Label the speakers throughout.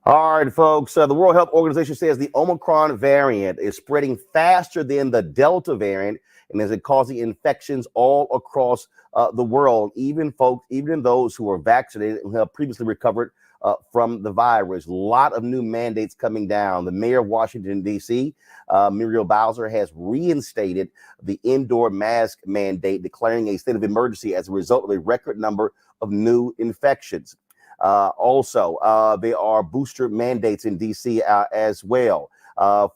Speaker 1: All right, folks. The World Health Organization says the Omicron variant is spreading faster than the Delta variant, and is it causing infections all across the world, even those who are vaccinated and have previously recovered from the virus. A lot of new mandates coming down. The mayor of Washington, D.C., Muriel Bowser, has reinstated the indoor mask mandate, declaring a state of emergency as a result of a record number of new infections. Also, there are booster mandates in D.C. As well.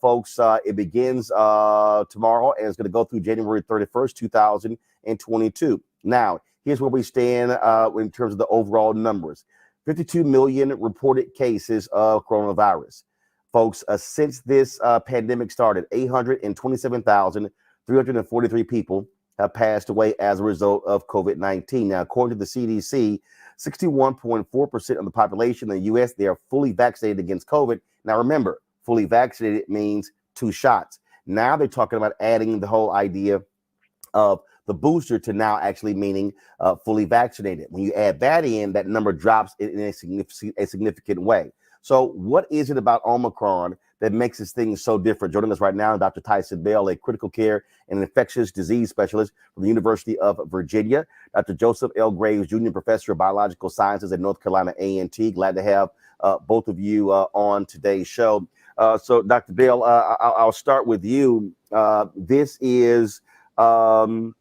Speaker 1: Folks, it begins tomorrow and it's going to go through January 31st, 2022. Now, here's where we stand in terms of the overall numbers. 52 million reported cases of coronavirus. Folks, since this pandemic started, 827,343 people have passed away as a result of COVID-19. Now, according to the CDC, 61.4% of the population in the U.S., they are fully vaccinated against COVID. Now, remember, fully vaccinated means 2 shots. Now they're talking about adding the whole idea of the booster to now actually meaning fully vaccinated. When you add that in, that number drops in a significant way. So what is it about Omicron that makes this thing so different? Joining us right now, Dr. Tyson Bell, a critical care and infectious disease specialist from the University of Virginia. Dr. Joseph L. Graves, Jr., Professor of Biological Sciences at North Carolina A&T. Glad to have both of you on today's show. So, Dr. Bell, I'll start with you. This is what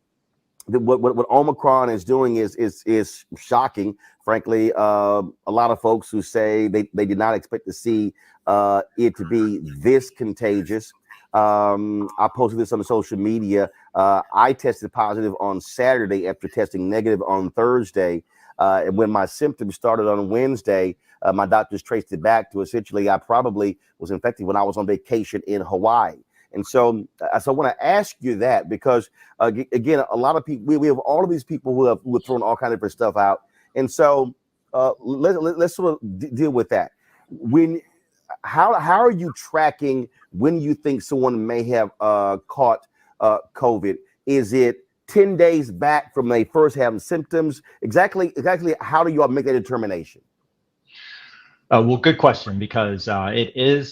Speaker 1: Omicron is doing is shocking. Frankly, a lot of folks who say they did not expect to see it to be this contagious. I posted this on social media. I tested positive on Saturday after testing negative on Thursday. And when my symptoms started on Wednesday, my doctors traced it back to essentially I probably was infected when I was on vacation in Hawaii. And so I want to ask you that because, again, a lot of people, we have all of these people who have thrown all kinds of different stuff out. And so let's sort of deal with that. How are you tracking when you think someone may have caught COVID? Is it 10 days back from they first having symptoms? Exactly. How do you all make that determination?
Speaker 2: Well, good question, because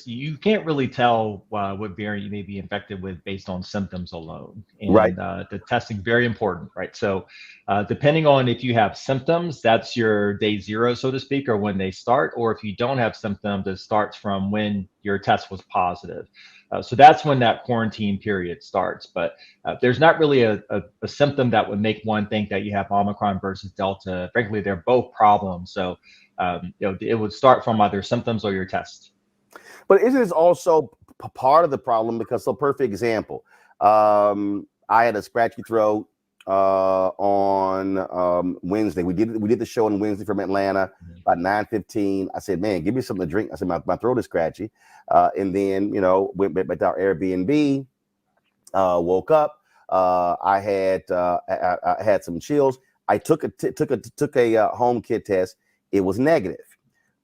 Speaker 2: you can't really tell what variant you may be infected with based on symptoms alone.
Speaker 1: Right.
Speaker 2: And the testing, very important, right? So depending on if you have symptoms, that's your day zero, so to speak, or when they start, or if you don't have symptoms, it starts from when your test was positive. So that's when that quarantine period starts. But there's not really a symptom that would make one think that you have Omicron versus Delta. Frankly, they're both problems. So it would start from either symptoms or your test.
Speaker 1: But isn't this also part of the problem? Because, so perfect example, I had a scratchy throat on Wednesday. We did the show on Wednesday from Atlanta about 9:15. I said, man, give me something to drink. I said, my throat is scratchy. And then, went back to our Airbnb, woke up. I had some chills. I took a home kit test. It was negative.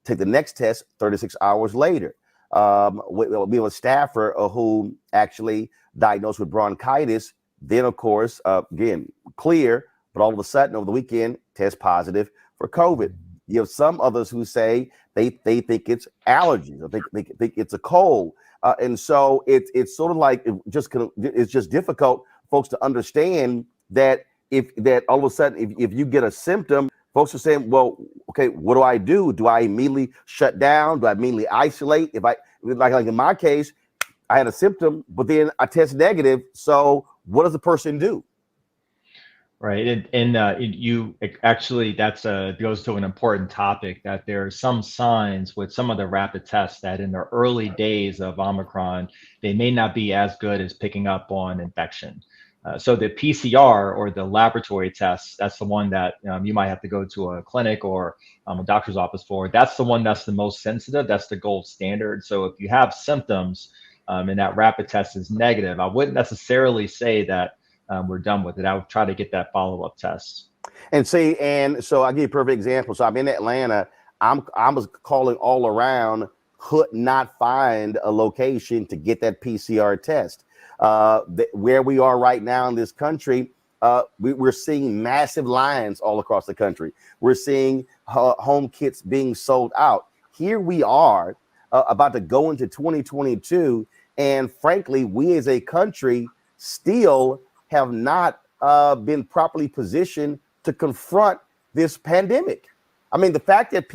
Speaker 1: Take the next test 36 hours later. We have a staffer who actually diagnosed with bronchitis. Then, of course, again, clear, but all of a sudden over the weekend, test positive for COVID. You have some others who say they think it's allergies, or they think it's a cold. And so it's sort of like it's just difficult, folks, to understand that that all of a sudden, if you get a symptom, folks are saying, well, okay, what do I do? Do I immediately shut down? Do I immediately isolate? If I, like in my case, I had a symptom, but then I test negative. So what does the person do?
Speaker 2: Right. And you actually, that's goes to an important topic, that there are some signs with some of the rapid tests that in the early days of Omicron, they may not be as good as picking up on infection. So the PCR, or the laboratory test, that's the one that you might have to go to a clinic or a doctor's office for. That's the one that's the most sensitive. That's the gold standard. So if you have symptoms and that rapid test is negative, I wouldn't necessarily say that we're done with it. I would try to get that follow-up test.
Speaker 1: And so I'll give you a perfect example. So I'm in Atlanta. I was calling all around, could not find a location to get that PCR test. Where we are right now in this country, we're seeing massive lines all across the country. We're seeing home kits being sold out. Here we are about to go into 2022. And frankly, we as a country still have not been properly positioned to confront this pandemic. I mean, the fact that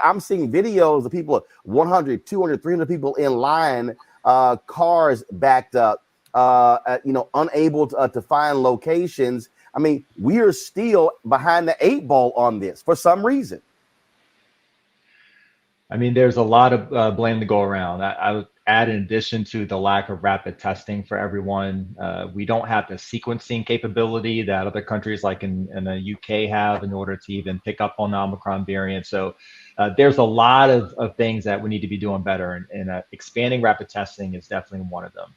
Speaker 1: I'm seeing videos of people, 100, 200, 300 people in line, cars backed up, unable to find locations. I mean, we are still behind the 8 ball on this for some reason.
Speaker 2: I mean, there's a lot of blame to go around. I would add, in addition to the lack of rapid testing for everyone, we don't have the sequencing capability that other countries like in the UK have in order to even pick up on the Omicron variant. So there's a lot of things that we need to be doing better, and expanding rapid testing is definitely one of them.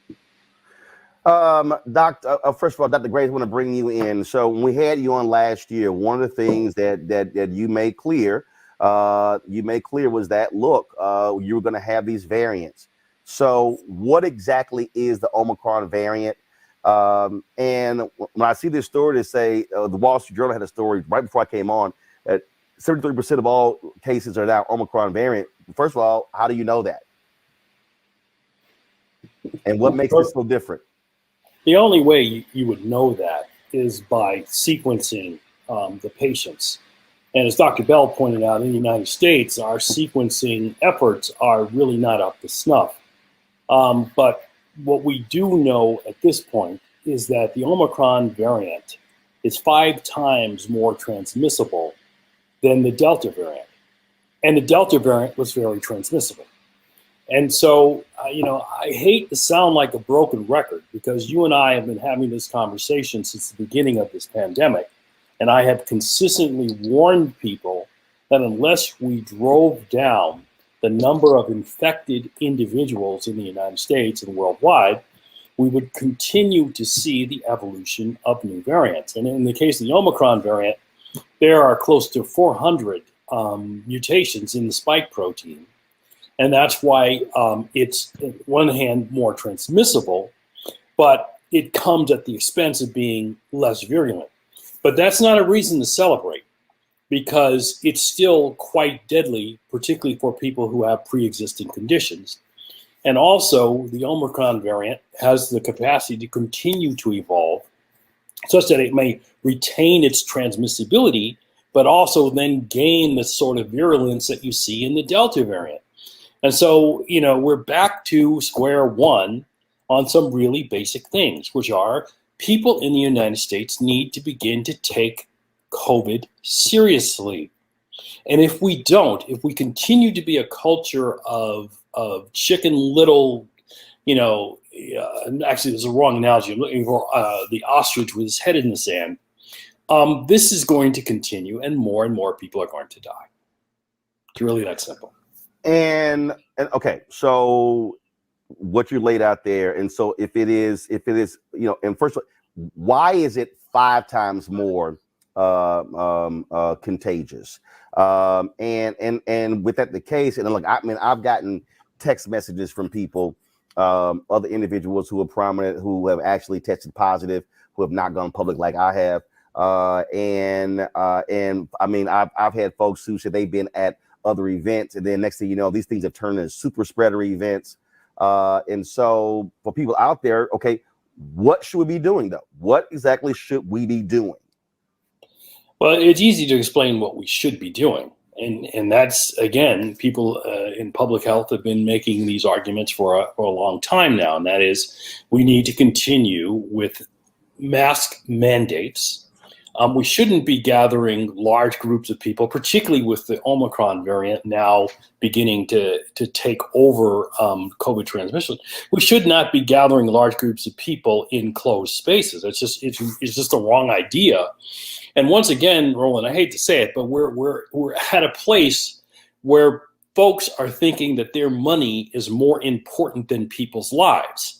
Speaker 1: First of all, Dr. Grace, I want to bring you in. So when we had you on last year, one of the things that you made clear was that, look, you were going to have these variants. So what exactly is the Omicron variant? And when I see this story, to say the Wall Street Journal had a story right before I came on that 73% of all cases are now Omicron variant. First of all, how do you know that? And what makes this so different?
Speaker 3: The only way you would know that is by sequencing the patients. And as Dr. Bell pointed out, in the United States, our sequencing efforts are really not up to snuff. But what we do know at this point is that the Omicron variant is 5 times more transmissible than the Delta variant. And the Delta variant was very transmissible. And so, I hate to sound like a broken record, because you and I have been having this conversation since the beginning of this pandemic. And I have consistently warned people that unless we drove down the number of infected individuals in the United States and worldwide, we would continue to see the evolution of new variants. And in the case of the Omicron variant, there are close to 400 mutations in the spike protein. And that's why it's, on one hand, more transmissible, but it comes at the expense of being less virulent. But that's not a reason to celebrate. because it's still quite deadly, particularly for people who have pre-existing conditions. And also, the Omicron variant has the capacity to continue to evolve such that it may retain its transmissibility, but also then gain the sort of virulence that you see in the Delta variant. And so, we're back to square one on some really basic things, which are people in the United States need to begin to take COVID seriously. And if we don't, if we continue to be a culture of chicken little, actually there's a wrong analogy, I'm looking for the ostrich with his head in the sand, this is going to continue and more people are going to die. It's really that simple.
Speaker 1: And okay, so what you laid out there, and so if it is, and first, why is it 5 times more contagious? And with that the case, and look, I mean, I've gotten text messages from people, other individuals who are prominent, who have actually tested positive, who have not gone public like I have, and I mean, I've had folks who said they've been at other events, and then next thing you know, these things have turned into super spreader events. And so for people out there, okay, what should we be doing though? What exactly should we be doing?
Speaker 3: Well, it's easy to explain what we should be doing. And that's, again, people in public health have been making these arguments for a long time now. And that is, we need to continue with mask mandates. We shouldn't be gathering large groups of people, particularly with the Omicron variant now beginning to take over COVID transmission. We should not be gathering large groups of people in closed spaces. It's just a wrong idea. And once again, Roland, I hate to say it, but we're at a place where folks are thinking that their money is more important than people's lives.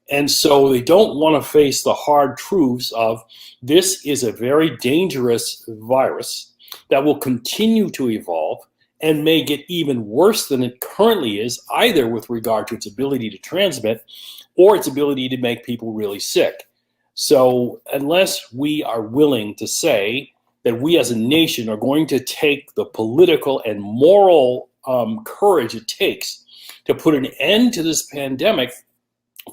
Speaker 3: And so they don't want to face the hard truths of this is a very dangerous virus that will continue to evolve and may get even worse than it currently is, either with regard to its ability to transmit or its ability to make people really sick. So unless we are willing to say that we as a nation are going to take the political and moral courage it takes to put an end to this pandemic,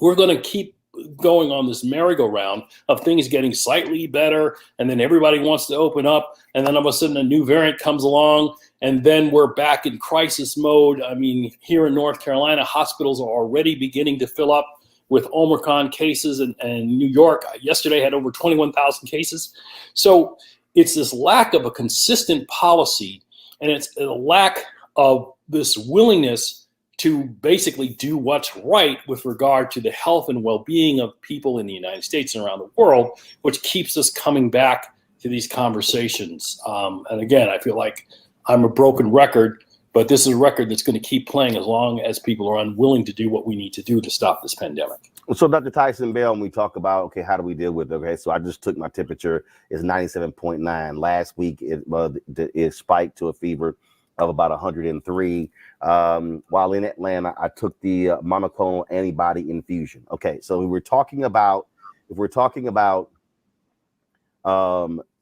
Speaker 3: we're going to keep going on this merry-go-round of things getting slightly better, and then everybody wants to open up, and then all of a sudden a new variant comes along, and then we're back in crisis mode. I mean, here in North Carolina, hospitals are already beginning to fill up with Omicron cases, and New York yesterday had over 21,000 cases. So it's this lack of a consistent policy, and it's a lack of this willingness to basically do what's right with regard to the health and well-being of people in the United States and around the world, which keeps us coming back to these conversations. And again, I feel like I'm a broken record, but this is a record that's going to keep playing as long as people are unwilling to do what we need to do to stop this pandemic.
Speaker 1: So Dr. Tyson Bell, when we talk about, okay, how do we deal with it? Okay, so I just took my temperature, it's 97.9. Last week, it spiked to a fever of about 103. While in Atlanta, I took the monoclonal antibody infusion. Okay, so if we're talking about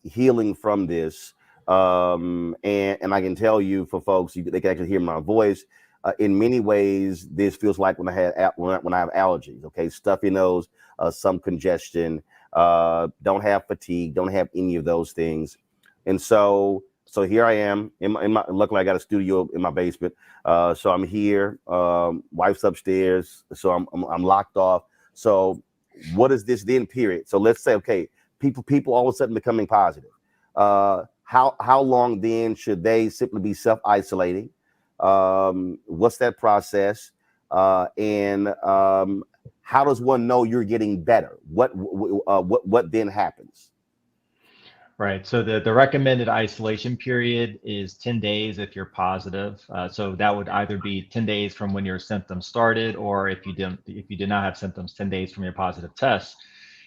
Speaker 1: healing from this, and I can tell you for folks, they can actually hear my voice. In many ways, this feels like when I have allergies. Okay, stuffy nose, some congestion, don't have fatigue, don't have any of those things, and so here I am in my. Luckily, I got a studio in my basement, so I'm here. Wife's upstairs, so I'm locked off. So, what is this then? Period. So let's say, okay, people all of a sudden becoming positive. How long then should they simply be self-isolating? What's that process? And how does one know you're getting better? What then happens?
Speaker 2: Right. So the recommended isolation period is 10 days if you're positive. So that would either be 10 days from when your symptoms started, or if you did not have symptoms, 10 days from your positive test.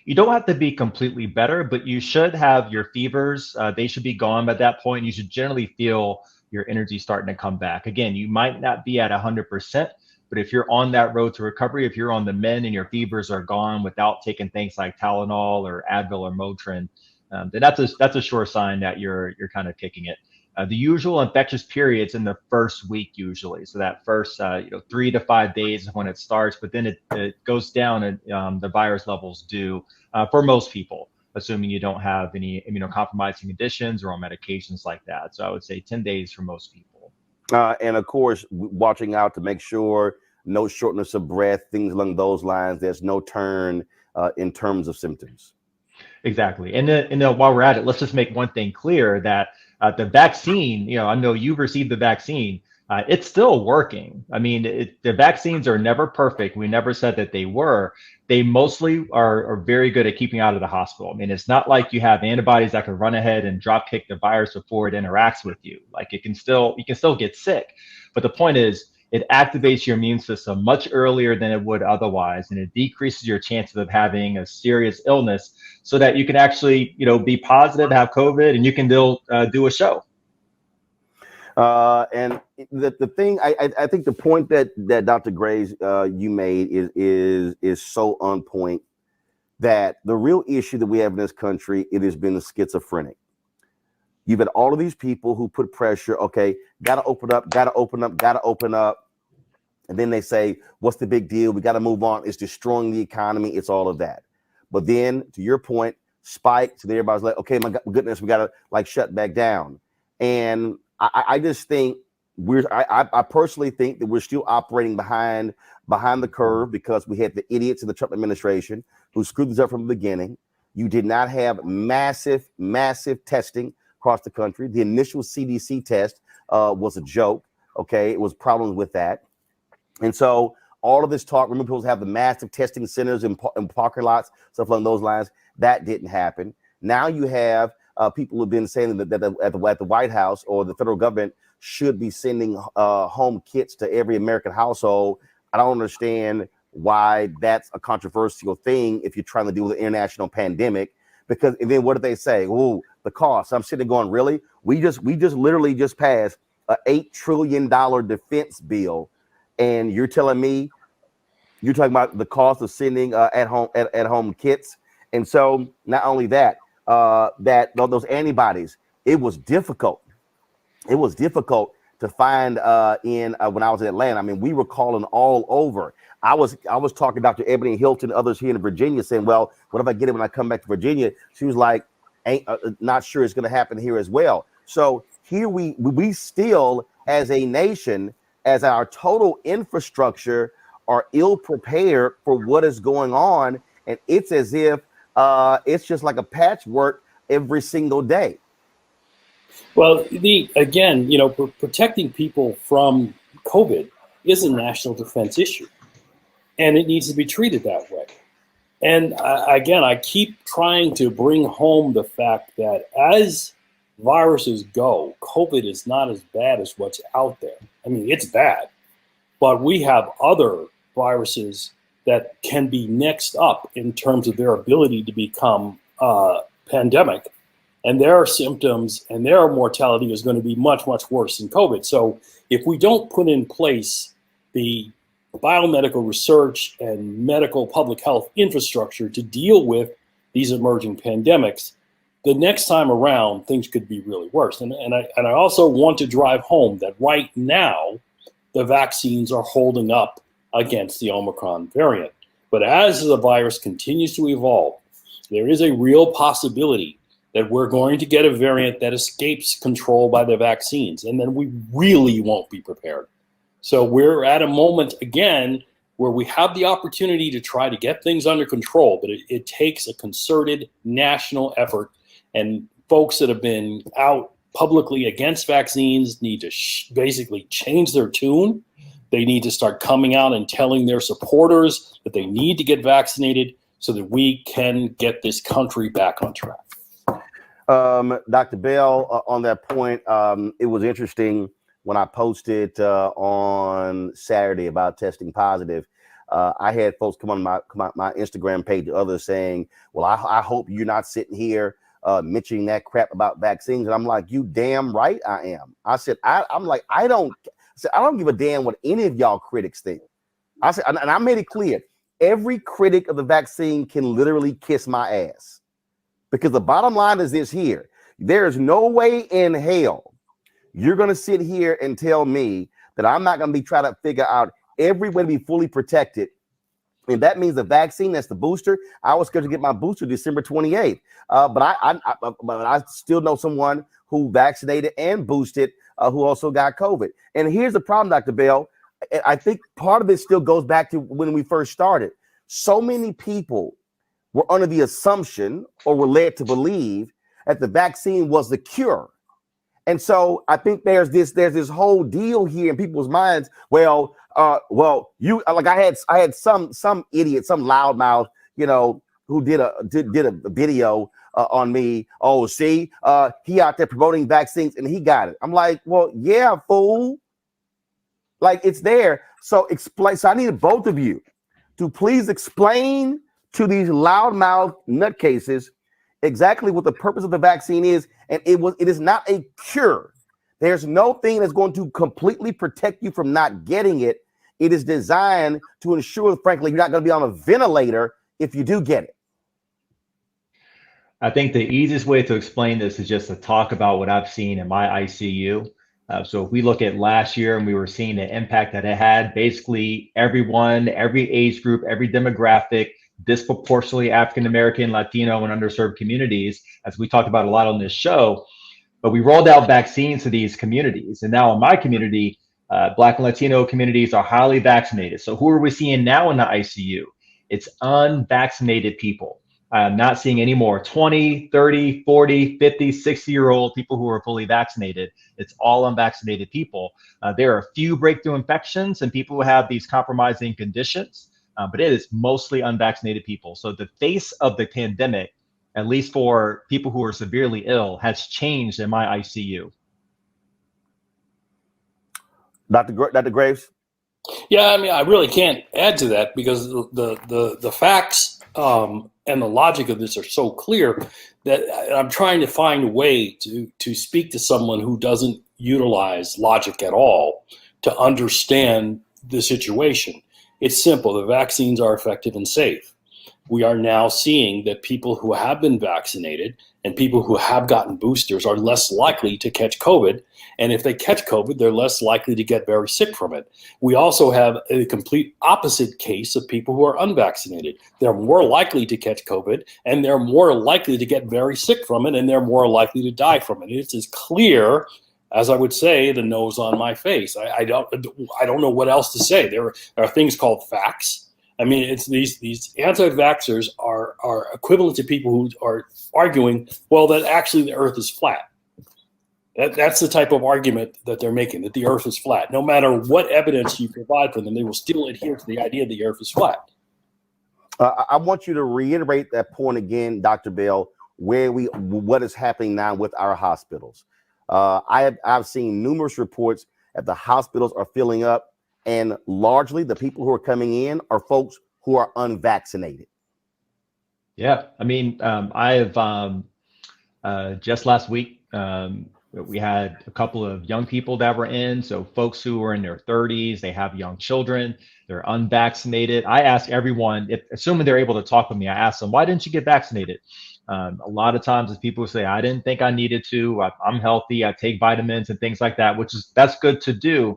Speaker 2: You don't have to be completely better, but you should have your fevers. They should be gone by that point. You should generally feel your energy starting to come back. Again, you might not be at 100%, but if you're on that road to recovery, if you're on the mend and your fevers are gone without taking things like Tylenol or Advil or Motrin, then that's a sure sign that you're kind of kicking it. The usual infectious periods in the first week usually. So that first 3 to 5 days is when it starts, but then it goes down and the virus levels do for most people, assuming you don't have any immunocompromising conditions or on medications like that. So I would say 10 days for most people.
Speaker 1: And of course, watching out to make sure no shortness of breath, things along those lines. There's no turn in terms of symptoms.
Speaker 2: Exactly. And then while we're at it, let's just make one thing clear that the vaccine, I know you've received the vaccine. It's still working. I mean, the vaccines are never perfect. We never said that they were. They mostly are very good at keeping out of the hospital. I mean, it's not like you have antibodies that can run ahead and drop kick the virus before it interacts with you. Like you can still get sick. But the point is, it activates your immune system much earlier than it would otherwise, and it decreases your chances of having a serious illness so that you can actually, be positive, have COVID, and you can still do a show.
Speaker 1: And the thing, I think the point that Dr. Graves you made is so on point, that the real issue that we have in this country, it has been schizophrenic. You've had all of these people who put pressure. Okay, got to open up, got to open up, got to open up. And then they say, what's the big deal? We got to move on. It's destroying the economy. It's all of that. But then, to your point, spike. So everybody's like, okay, my goodness, we got to shut back down. And I just think I personally think that we're still operating behind the curve, because we had the idiots in the Trump administration who screwed this up from the beginning. You did not have massive testing across the country. The initial CDC test was a joke. Okay, it was problems with that. And so all of this talk, remember, people have the massive testing centers in parking lots, stuff along those lines. That didn't happen. Now you have people who've been saying that at the White House or the federal government should be sending home kits to every American household. I don't understand why that's a controversial thing if you're trying to deal with an international pandemic. Because and then what did they say? Oh, the cost. I'm sitting there going, really? We just literally just passed an $8 trillion defense bill. And you're telling me you're talking about the cost of sending at home kits. And so not only that, that those antibodies, it was difficult. It was difficult to find when I was in Atlanta. I mean, we were calling all over. I was talking to Dr. Ebony Hilton, others here in Virginia, saying, well, what if I get it when I come back to Virginia? She was like, ain't not sure it's going to happen here as well. So here we still, as a nation, as our total infrastructure, are ill prepared for what is going on. And it's as if it's just like a patchwork every single day.
Speaker 3: Well, protecting people from COVID is a national defense issue, and it needs to be treated that way. And I keep trying to bring home the fact that as viruses go, COVID is not as bad as what's out there. I mean, it's bad, but we have other viruses that can be next up in terms of their ability to become pandemic, and their symptoms and their mortality is going to be much, much worse than COVID. So if we don't put in place the biomedical research and medical public health infrastructure to deal with these emerging pandemics, the next time around, things could be really worse. And I also want to drive home that right now, the vaccines are holding up against the Omicron variant. But as the virus continues to evolve, there is a real possibility that we're going to get a variant that escapes control by the vaccines, and then we really won't be prepared. So we're at a moment, again, where we have the opportunity to try to get things under control, but it takes a concerted national effort. And folks that have been out publicly against vaccines need to basically change their tune. They need to start coming out and telling their supporters that they need to get vaccinated so that we can get this country back on track.
Speaker 1: Dr. Bell, on that point, it was interesting when I posted on Saturday about testing positive. I had folks come on my Instagram page, others saying, well, I hope you're not sitting here mentioning that crap about vaccines. And I'm like, you damn right I am. I said, I don't give a damn what any of y'all critics think. I said, and I made it clear, every critic of the vaccine can literally kiss my ass. Because the bottom line is this here. There is no way in hell you're going to sit here and tell me that I'm not going to be trying to figure out every way to be fully protected. And that means the vaccine, that's the booster. I was scheduled to get my booster December 28th. But I still know someone who vaccinated and boosted who also got COVID. And here's the problem, Dr. Bell. I think part of it still goes back to when we first started. So many people were under the assumption or were led to believe that the vaccine was the cure. And so I think there's this whole deal here in people's minds. Well, you like I had some idiot, some loudmouth, who did a video on me. Oh, see, he out there promoting vaccines and he got it. I'm like, well, yeah, fool. Like, it's there. So explain. So I need both of you to please explain to these loudmouth nutcases exactly what the purpose of the vaccine is. And it is not a cure. There's no thing that's going to completely protect you from not getting it. It is designed to ensure, frankly, you're not going to be on a ventilator if you do get it.
Speaker 2: I think the easiest way to explain this is just to talk about what I've seen in my ICU. So if we look at last year and we were seeing the impact that it had, basically everyone, every age group, every demographic, disproportionately African-American, Latino, and underserved communities, as we talked about a lot on this show. But we rolled out vaccines to these communities. And now in my community, Black and Latino communities are highly vaccinated. So who are we seeing now in the ICU? It's unvaccinated people. I'm not seeing any more 20, 30, 40, 50, 60-year-old people who are fully vaccinated. It's all unvaccinated people. There are a few breakthrough infections and people who have these compromising conditions, but it is mostly unvaccinated people. So the face of the pandemic, at least for people who are severely ill, has changed in my ICU.
Speaker 1: Dr. Graves?
Speaker 3: Yeah, I mean, I really can't add to that because the facts and the logic of this are so clear that I'm trying to find a way to speak to someone who doesn't utilize logic at all to understand the situation. It's simple. The vaccines are effective and safe. We are now seeing that people who have been vaccinated and people who have gotten boosters are less likely to catch COVID. And if they catch COVID, they're less likely to get very sick from it. We also have a complete opposite case of people who are unvaccinated. They're more likely to catch COVID and they're more likely to get very sick from it and they're more likely to die from it. It's as clear as I would say the nose on my face. I don't know what else to say. There are things called facts. I mean, it's these anti-vaxxers are equivalent to people who are arguing, well, that actually the earth is flat. That's the type of argument that they're making, that the earth is flat. No matter what evidence you provide for them, they will still adhere to the idea that the earth is flat.
Speaker 1: I want you to reiterate that point again, Dr. Bell, what is happening now with our hospitals. I've seen numerous reports that the hospitals are filling up. And largely the people who are coming in are folks who are unvaccinated.
Speaker 2: Yeah, I mean, I have just last week, we had a couple of young people that were in. So folks who are in their 30s, they have young children, they're unvaccinated. I ask everyone, assuming they're able to talk with me, I ask them, why didn't you get vaccinated? A lot of times as people say, I didn't think I needed to, I'm healthy, I take vitamins and things like that, that's good to do.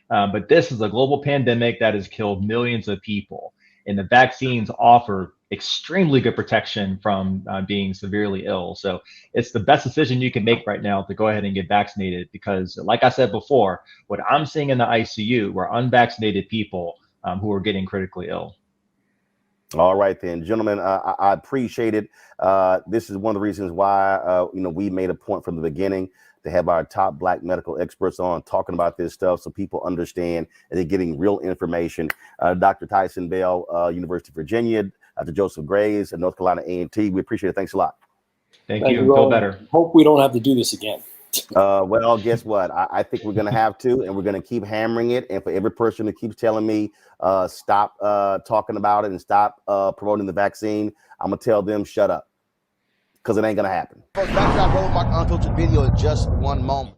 Speaker 2: But this is a global pandemic that has killed millions of people. And the vaccines offer extremely good protection from being severely ill. So it's the best decision you can make right now to go ahead and get vaccinated because, like I said before, what I'm seeing in the ICU were unvaccinated people who are getting critically ill.
Speaker 1: All right, then, gentlemen, I appreciate it. This is one of the reasons why, we made a point from the beginning to have our top Black medical experts on talking about this stuff so people understand and they're getting real information. Dr. Tyson Bell, University of Virginia, Dr. Joseph Graves at North Carolina A&T. We appreciate it. Thanks a lot.
Speaker 2: Thank you. Feel better.
Speaker 3: Hope we don't have to do this again.
Speaker 1: Well, guess what? I think we're going to have to, and we're going to keep hammering it. And for every person who keeps telling me, stop talking about it and stop promoting the vaccine, I'm going to tell them, shut up. Because it ain't going to happen. Back to our Road Mark Unfiltered video in just one moment.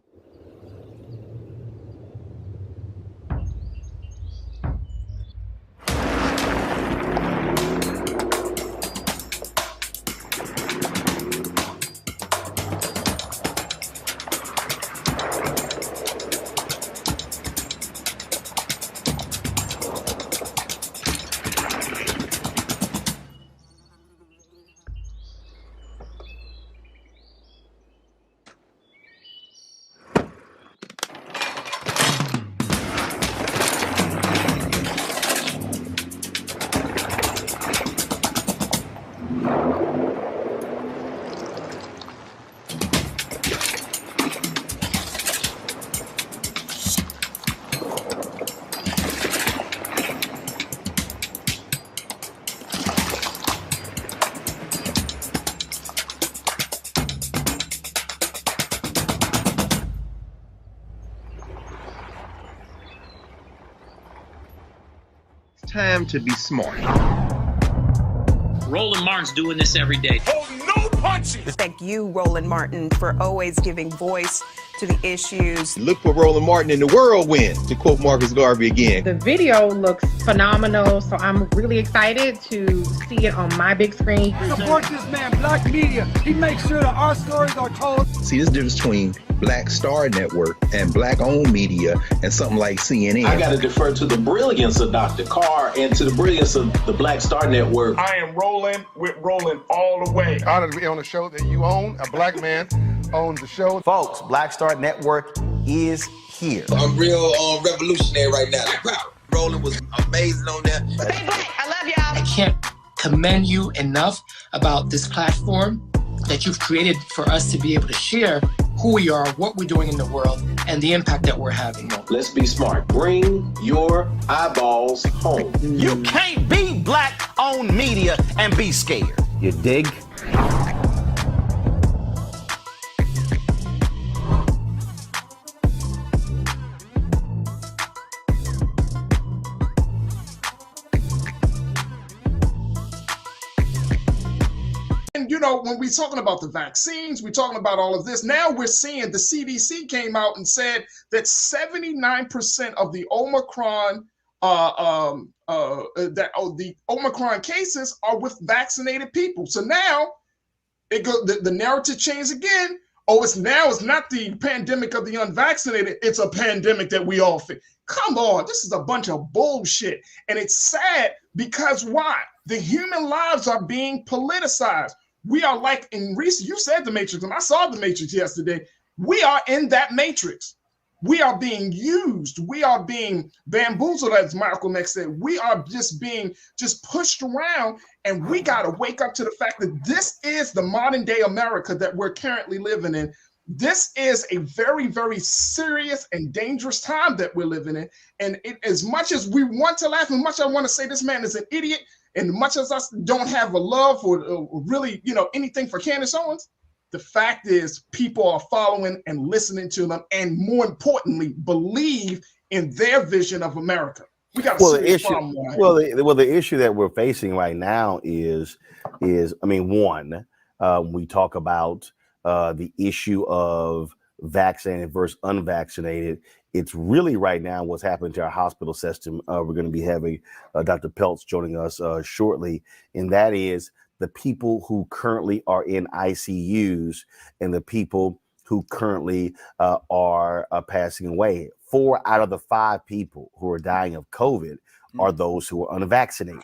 Speaker 4: time to be smart.
Speaker 5: Roland Martin's doing this every day.
Speaker 6: Oh, no punches!
Speaker 7: Thank you, Roland Martin, for always giving voice to the issues.
Speaker 4: Look for Roland Martin in the whirlwind, to quote Marcus Garvey again.
Speaker 8: The video looks phenomenal, so I'm really excited to see it on my big screen.
Speaker 6: Support this man, Black Media. He makes sure that our stories are told.
Speaker 4: See, there's a difference between Black Star Network and Black-owned media and something like CNN.
Speaker 9: I got to defer to the brilliance of Dr. Carr and to the brilliance of the Black Star Network.
Speaker 6: I am rolling with Roland all the way. Honored to be on a show that you own. A black man owns the show.
Speaker 1: Folks, Black Star Network is here.
Speaker 10: I'm real revolutionary right now. Roland was amazing on that.
Speaker 7: Stay black. I love y'all.
Speaker 11: I can't commend you enough about this platform that you've created for us to be able to share who we are, what we're doing in the world, and the impact that we're having.
Speaker 9: Let's be smart. Bring your eyeballs home.
Speaker 1: You can't be Black-owned media and be scared. You dig?
Speaker 6: And, you know, when we're talking about the vaccines, we're talking about all of this. Now we're seeing the CDC came out and said that 79% of the Omicron the Omicron cases are with vaccinated people. So now the narrative changed again. Oh, it's not the pandemic of the unvaccinated. It's a pandemic that we all face. Come on, this is a bunch of bullshit. And it's sad because why? The human lives are being politicized. We are like in recent, you said the Matrix, and I saw the Matrix yesterday. We are in that Matrix. We are being used. We are being bamboozled, as Malcolm X said. We are being pushed around, and we got to wake up to the fact that this is the modern day America that we're currently living in. This is a very, very serious and dangerous time that we're living in. And as much as we want to laugh, and much I want to say this man is an idiot, and much as I don't have a love or really, anything for Candace Owens, the fact is people are following and listening to them, and more importantly, believe in their vision of America. We got a serious problem.
Speaker 1: The issue that we're facing right now is one, we talk about the issue of vaccinated versus unvaccinated. It's really right now what's happened to our hospital system. We're going to be having Dr. Peltz joining us shortly, and that is the people who currently are in ICUs and the people who currently are passing away. 4 out of the 5 people who are dying of COVID are those who are unvaccinated.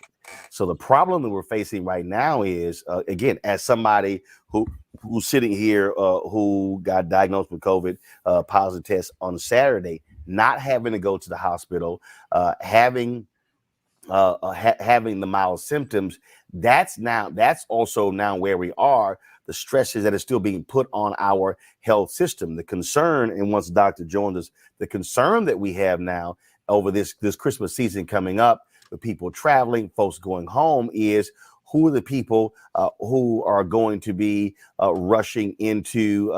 Speaker 1: So the problem that we're facing right now is, again, as somebody who's sitting here who got diagnosed with COVID positive test on Saturday, not having to go to the hospital, having the mild symptoms, that's also now where we are. The stresses that are still being put on our health system, the concern, and once Dr. joined us, the concern that we have now over this Christmas season coming up, with people traveling, folks going home, is who are the people who are going to be rushing into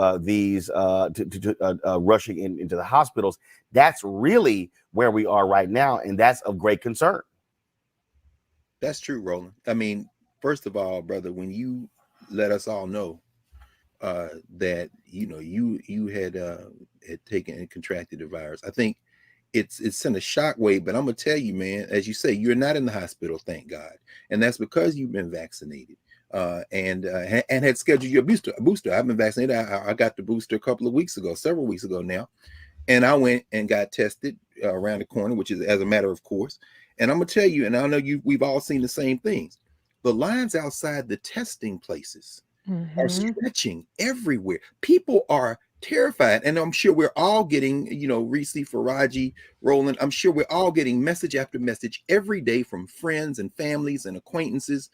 Speaker 1: rushing into the hospitals. That's really where we are right now, and that's of great concern.
Speaker 4: That's true, Roland. I mean, first of all, brother, when you let us all know that you had taken and contracted the virus, I think it's sent a shockwave. But I'm gonna tell you, man, as you say, you're not in the hospital, thank God, and that's because you've been vaccinated and had scheduled your booster. I've been vaccinated. I got the booster several weeks ago now, and I went and got tested around the corner, which is as a matter of course. And I'm gonna tell you, and I know we've all seen the same things. The lines outside the testing places are stretching everywhere. People are terrified, and I'm sure we're all getting, Reese, Faraji, Roland, I'm sure we're all getting message after message every day from friends and families and acquaintances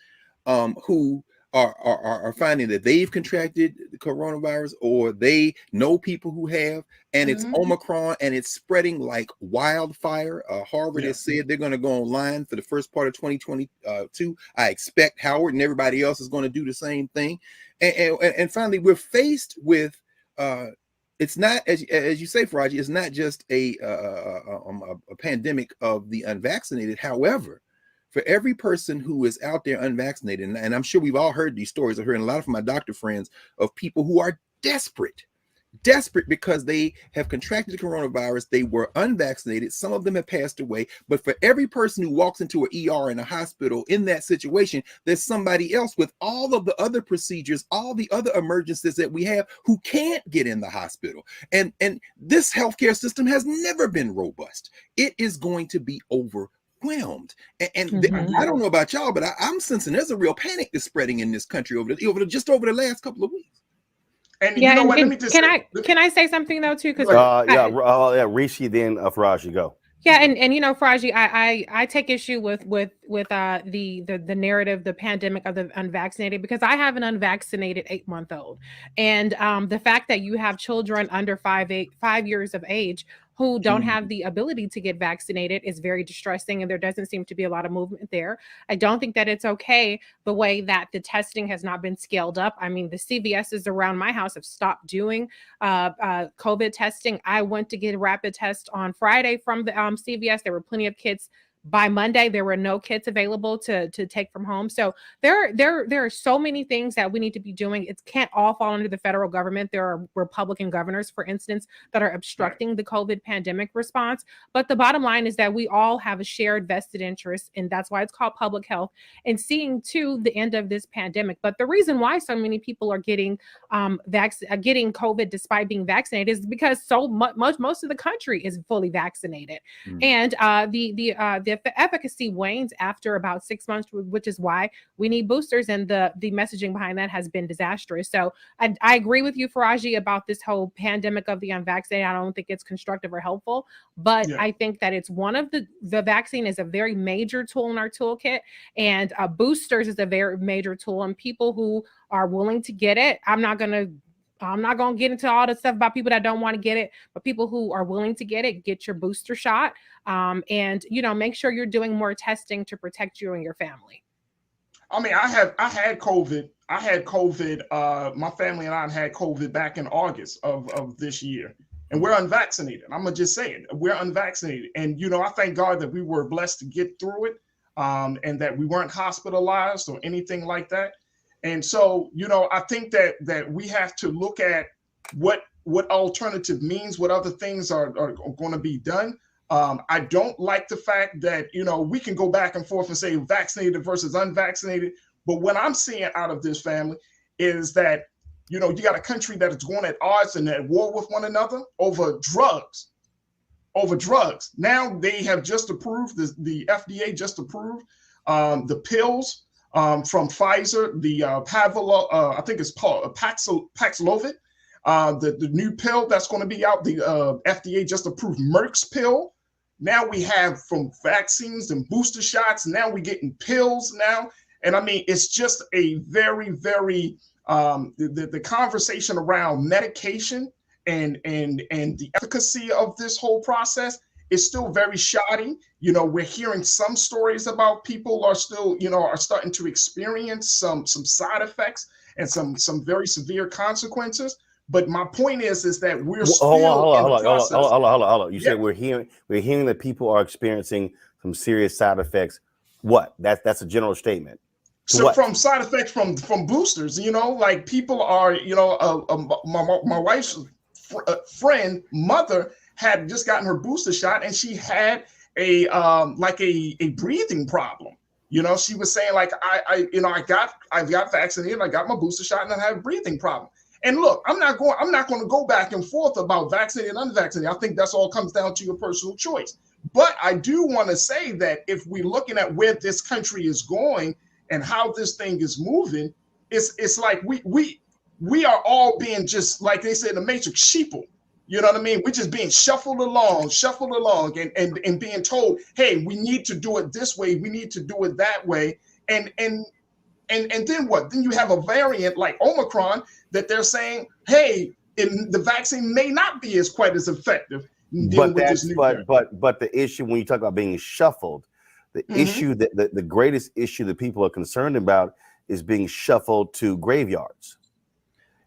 Speaker 4: who are finding that they've contracted the coronavirus, or they know people who have, and it's Omicron, and it's spreading like wildfire. Harvard has said they're going to go online for the first part of 2022. I expect Howard and everybody else is going to do the same thing. And finally, we're faced with it's not, as you say, Faraji, it's not just a pandemic of the unvaccinated. However, For every person who is out there unvaccinated, and I'm sure we've all heard these stories. I've heard a lot of my doctor friends of people who are desperate because they have contracted the coronavirus. They were unvaccinated. Some of them have passed away. But for every person who walks into an ER in a hospital in that situation, there's somebody else with all of the other procedures, all the other emergencies that we have who can't get in the hospital. And this healthcare system has never been robust. It is going to be overwhelmed. And I don't know about y'all, but I'm sensing there's a real panic that's spreading in this country over the last couple of weeks.
Speaker 6: And you know what? Let me just
Speaker 8: can I say something though too? Because
Speaker 1: Rishi, then Faraji, go.
Speaker 8: Yeah, and you know, Faraji, I take issue with the narrative, the pandemic of the unvaccinated, because I have an unvaccinated 8-month-old, and the fact that you have children under 5 years of age who don't have the ability to get vaccinated is very distressing, and there doesn't seem to be a lot of movement there. I don't think that it's okay the way that the testing has not been scaled up. I mean, the CVSs around my house have stopped doing COVID testing. I went to get a rapid test on Friday from the CVS. There were plenty of kits. By Monday, there were no kits available to take from home. So there are so many things that we need to be doing. It can't all fall under the federal government. There are Republican governors, for instance, that are obstructing the COVID pandemic response. But the bottom line is that we all have a shared vested interest, and that's why it's called public health, and seeing to the end of this pandemic. But the reason why so many people are getting getting COVID despite being vaccinated is because most of the country is fully vaccinated, and the efficacy wanes after about 6 months, which is why we need boosters, and the messaging behind that has been disastrous. So I agree with you, Faraji, about this whole pandemic of the unvaccinated. I don't think it's constructive or helpful, but I think that it's one of the vaccine is a very major tool in our toolkit, and boosters is a very major tool, and people who are willing to get it, I'm not going to get into all the stuff about people that don't want to get it, but people who are willing to get it, get your booster shot. And, you know, make sure you're doing more testing to protect you and your family.
Speaker 6: I mean, I had COVID. My family and I had COVID back in August of this year, and we're unvaccinated. I'm going to just say it. We're unvaccinated. And, you know, I thank God that we were blessed to get through it, and that we weren't hospitalized or anything like that. And so, you know, I think that we have to look at what alternative means, what other things are going to be done. I don't like the fact that, you know, we can go back and forth and say vaccinated versus unvaccinated. But what I'm seeing out of this family is that, you know, you got a country that is going at odds and at war with one another over drugs. Now they have just approved, the FDA just approved the pills from Pfizer, the I think it's called Paxlovid, the new pill that's going to be out. The FDA just approved Merck's pill. Now we have from vaccines and booster shots. Now we're getting pills now. And I mean, it's just a very, very, the conversation around medication and the efficacy of this whole process is still very shoddy. You know, we're hearing some stories about people are still, you know, are starting to experience some side effects and some very severe consequences. But my point is that we're still
Speaker 1: hold on. You said we're hearing that people are experiencing some serious side effects. What? That's a general statement.
Speaker 6: So from side effects from boosters, you know, like people are, you know, my wife's friend mother had just gotten her booster shot, and she had a breathing problem. You know, she was saying like I got vaccinated, I got my booster shot, and I had a breathing problem. And look, I'm not going to go back and forth about vaccinated and unvaccinated. I think that's all comes down to your personal choice. But I do want to say that if we're looking at where this country is going and how this thing is moving, it's like we are all being, just like they say in the Matrix, sheeple. You know what I mean? We're just being shuffled along and being told, hey, we need to do it this way, we need to do it that way. And then what? Then you have a variant like Omicron that they're saying, hey, the vaccine may not be quite as effective.
Speaker 1: But the issue when you talk about being shuffled, the issue that the greatest issue that people are concerned about is being shuffled to graveyards.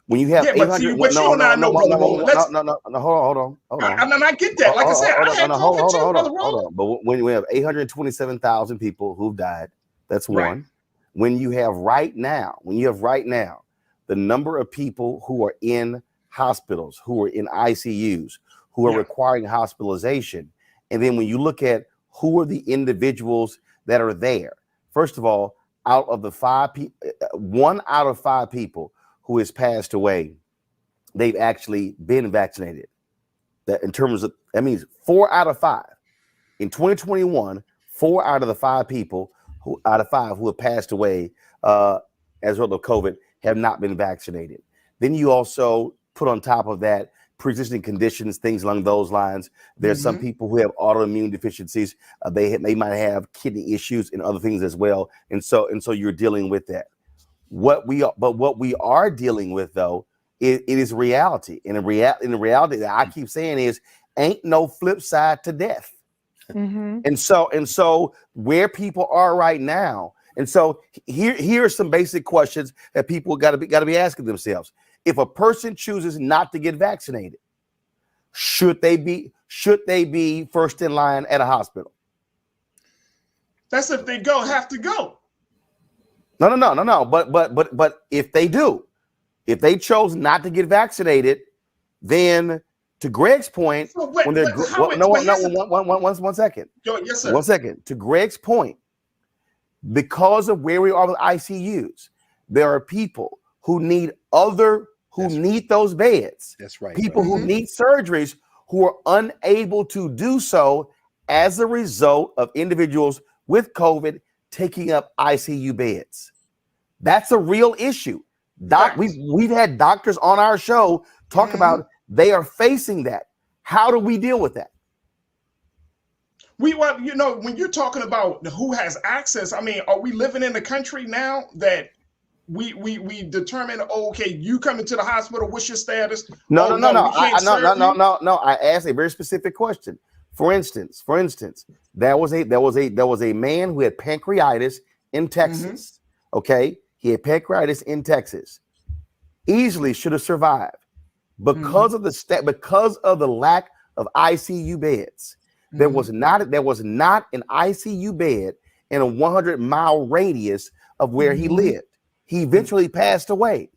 Speaker 1: When you have
Speaker 6: Yeah, but
Speaker 1: 800,
Speaker 6: see, but you and I know, Brother Roland. Let's.
Speaker 1: no, hold on.
Speaker 6: I get that. Like I said, I had COVID too, Brother
Speaker 1: Hold
Speaker 6: Roland.
Speaker 1: on. But when we have 827,000 people who've died, that's
Speaker 6: Right.
Speaker 1: one. When you have right now, the number of people who are in hospitals, who are in ICUs, who are requiring hospitalization, and then when you look at who are the individuals that are there, first of all, out of the 1 out of 5 people who has passed away, they've actually been vaccinated. That in terms of, that means 4 out of 5 in 2021, 4 out of the 5 people who have passed away as a result of COVID have not been vaccinated. Then you also put on top of that pre-existing conditions, things along those lines. There's some people who have autoimmune deficiencies. They might have kidney issues and other things as well. And so you're dealing with that. What we are dealing with though, it is reality. And in reality that I keep saying is ain't no flip side to death.
Speaker 8: Mm-hmm.
Speaker 1: And so where people are right now, and so here are some basic questions that people got to be asking themselves. If a person chooses not to get vaccinated, should they be first in line at a hospital?
Speaker 6: That's if they have to go.
Speaker 1: No. But if they chose not to get vaccinated, then to Greg's point,
Speaker 6: So wait,
Speaker 1: when they're one second.
Speaker 6: Yes, sir.
Speaker 1: 1 second. To Greg's point, because of where we are with ICUs, there are people who need those beds.
Speaker 4: That's right.
Speaker 1: People who need surgeries who are unable to do so as a result of individuals with COVID taking up ICU beds. That's a real issue. We've had doctors on our show talk about they are facing that. How do we deal with that?
Speaker 6: Well, when you're talking about who has access, I mean, are we living in a country now that we determine, okay, you come into the hospital, what's your status?
Speaker 1: No. I asked a very specific question. For instance, there was a man who had pancreatitis in Texas. Okay, he had pancreatitis in Texas. Easily should have survived because of the lack of ICU beds. There was not an ICU bed in a 100-mile radius of where he lived. He eventually passed away.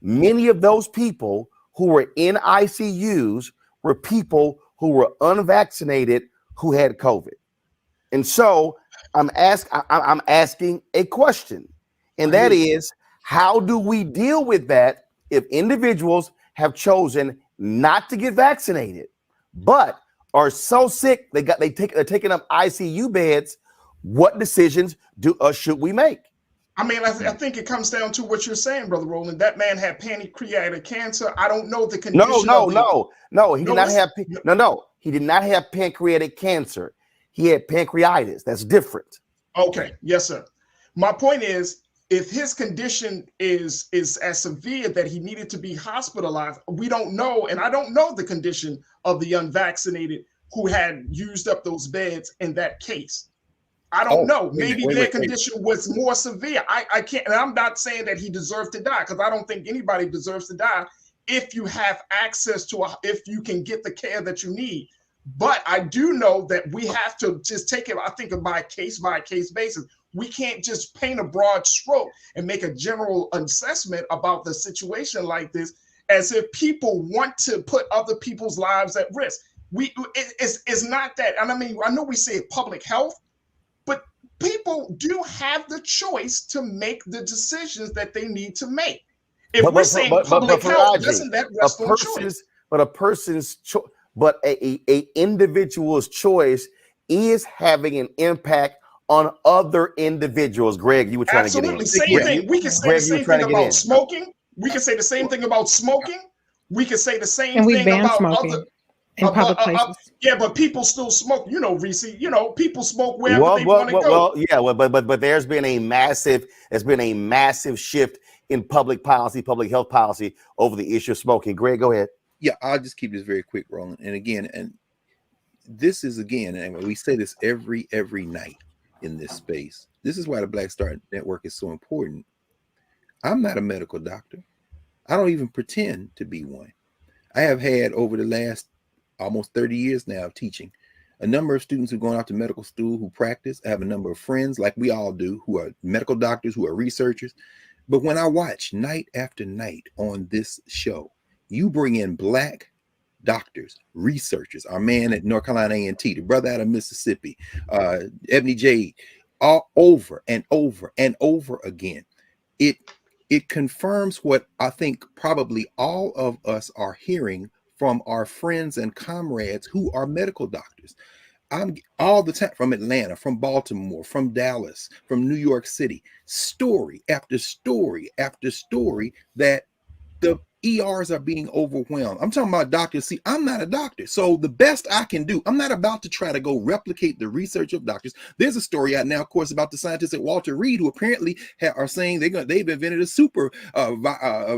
Speaker 1: Many of those people who were in ICUs were people who were unvaccinated who had COVID. And so I'm asking a question, and that is, how do we deal with that if individuals have chosen not to get vaccinated, but are so sick they're taking up ICU beds? What decisions should we make?
Speaker 6: I mean, I think it comes down to what you're saying, Brother Roland. That man had pancreatic cancer. I don't know the condition.
Speaker 1: No. He did not have pancreatic cancer. He had pancreatitis. That's different.
Speaker 6: Okay. Yes, sir. My point is, if his condition is as severe that he needed to be hospitalized, we don't know, and I don't know the condition of the unvaccinated who had used up those beds in that case. I don't know. Maybe their condition was more severe. I can't, and I'm not saying that he deserved to die, because I don't think anybody deserves to die if you have access to if you can get the care that you need. But I do know that we have to just take it, I think, by case basis. We can't just paint a broad stroke and make a general assessment about the situation like this as if people want to put other people's lives at risk. It's not that. And I mean, I know we say public health, but people do have the choice to make the decisions that they need to make. If we're saying public health, doesn't that rest on choice?
Speaker 1: But a person's choice, but a individual's choice is having an impact on other individuals. Greg, you were trying to get in.
Speaker 6: Same thing. We can say the same thing about smoking. We can say the same thing about smoking. We can say the same thing about other
Speaker 8: in public places.
Speaker 6: Yeah, but people still smoke. Reese. People smoke wherever they want to go.
Speaker 1: But there's been a massive shift in public health policy over the issue of smoking. Greg, go ahead.
Speaker 4: Yeah, I'll just keep this very quick, Roland. And again, and we say this every night in this space. This is why the Black Star Network is so important. I'm not a medical doctor. I don't even pretend to be one. I have had over the last almost 30 years now of teaching a number of students who've gone out to medical school who practice. I have a number of friends, like we all do, who are medical doctors, who are researchers. But when I watch night after night on this show, you bring in Black doctors, researchers, our man at North Carolina A&T, the brother out of Mississippi, Ebony Jade, all over and over and over again. It confirms what I think probably all of us are hearing from our friends and comrades who are medical doctors. I'm all the time from Atlanta, from Baltimore, from Dallas, from New York City, story after story after story that the ERs are being overwhelmed. I'm talking about doctors. See, I'm not a doctor. So the best I can do, I'm not about to try to go replicate the research of doctors. There's a story out now, of course, about the scientists at Walter Reed who apparently are saying they've invented a super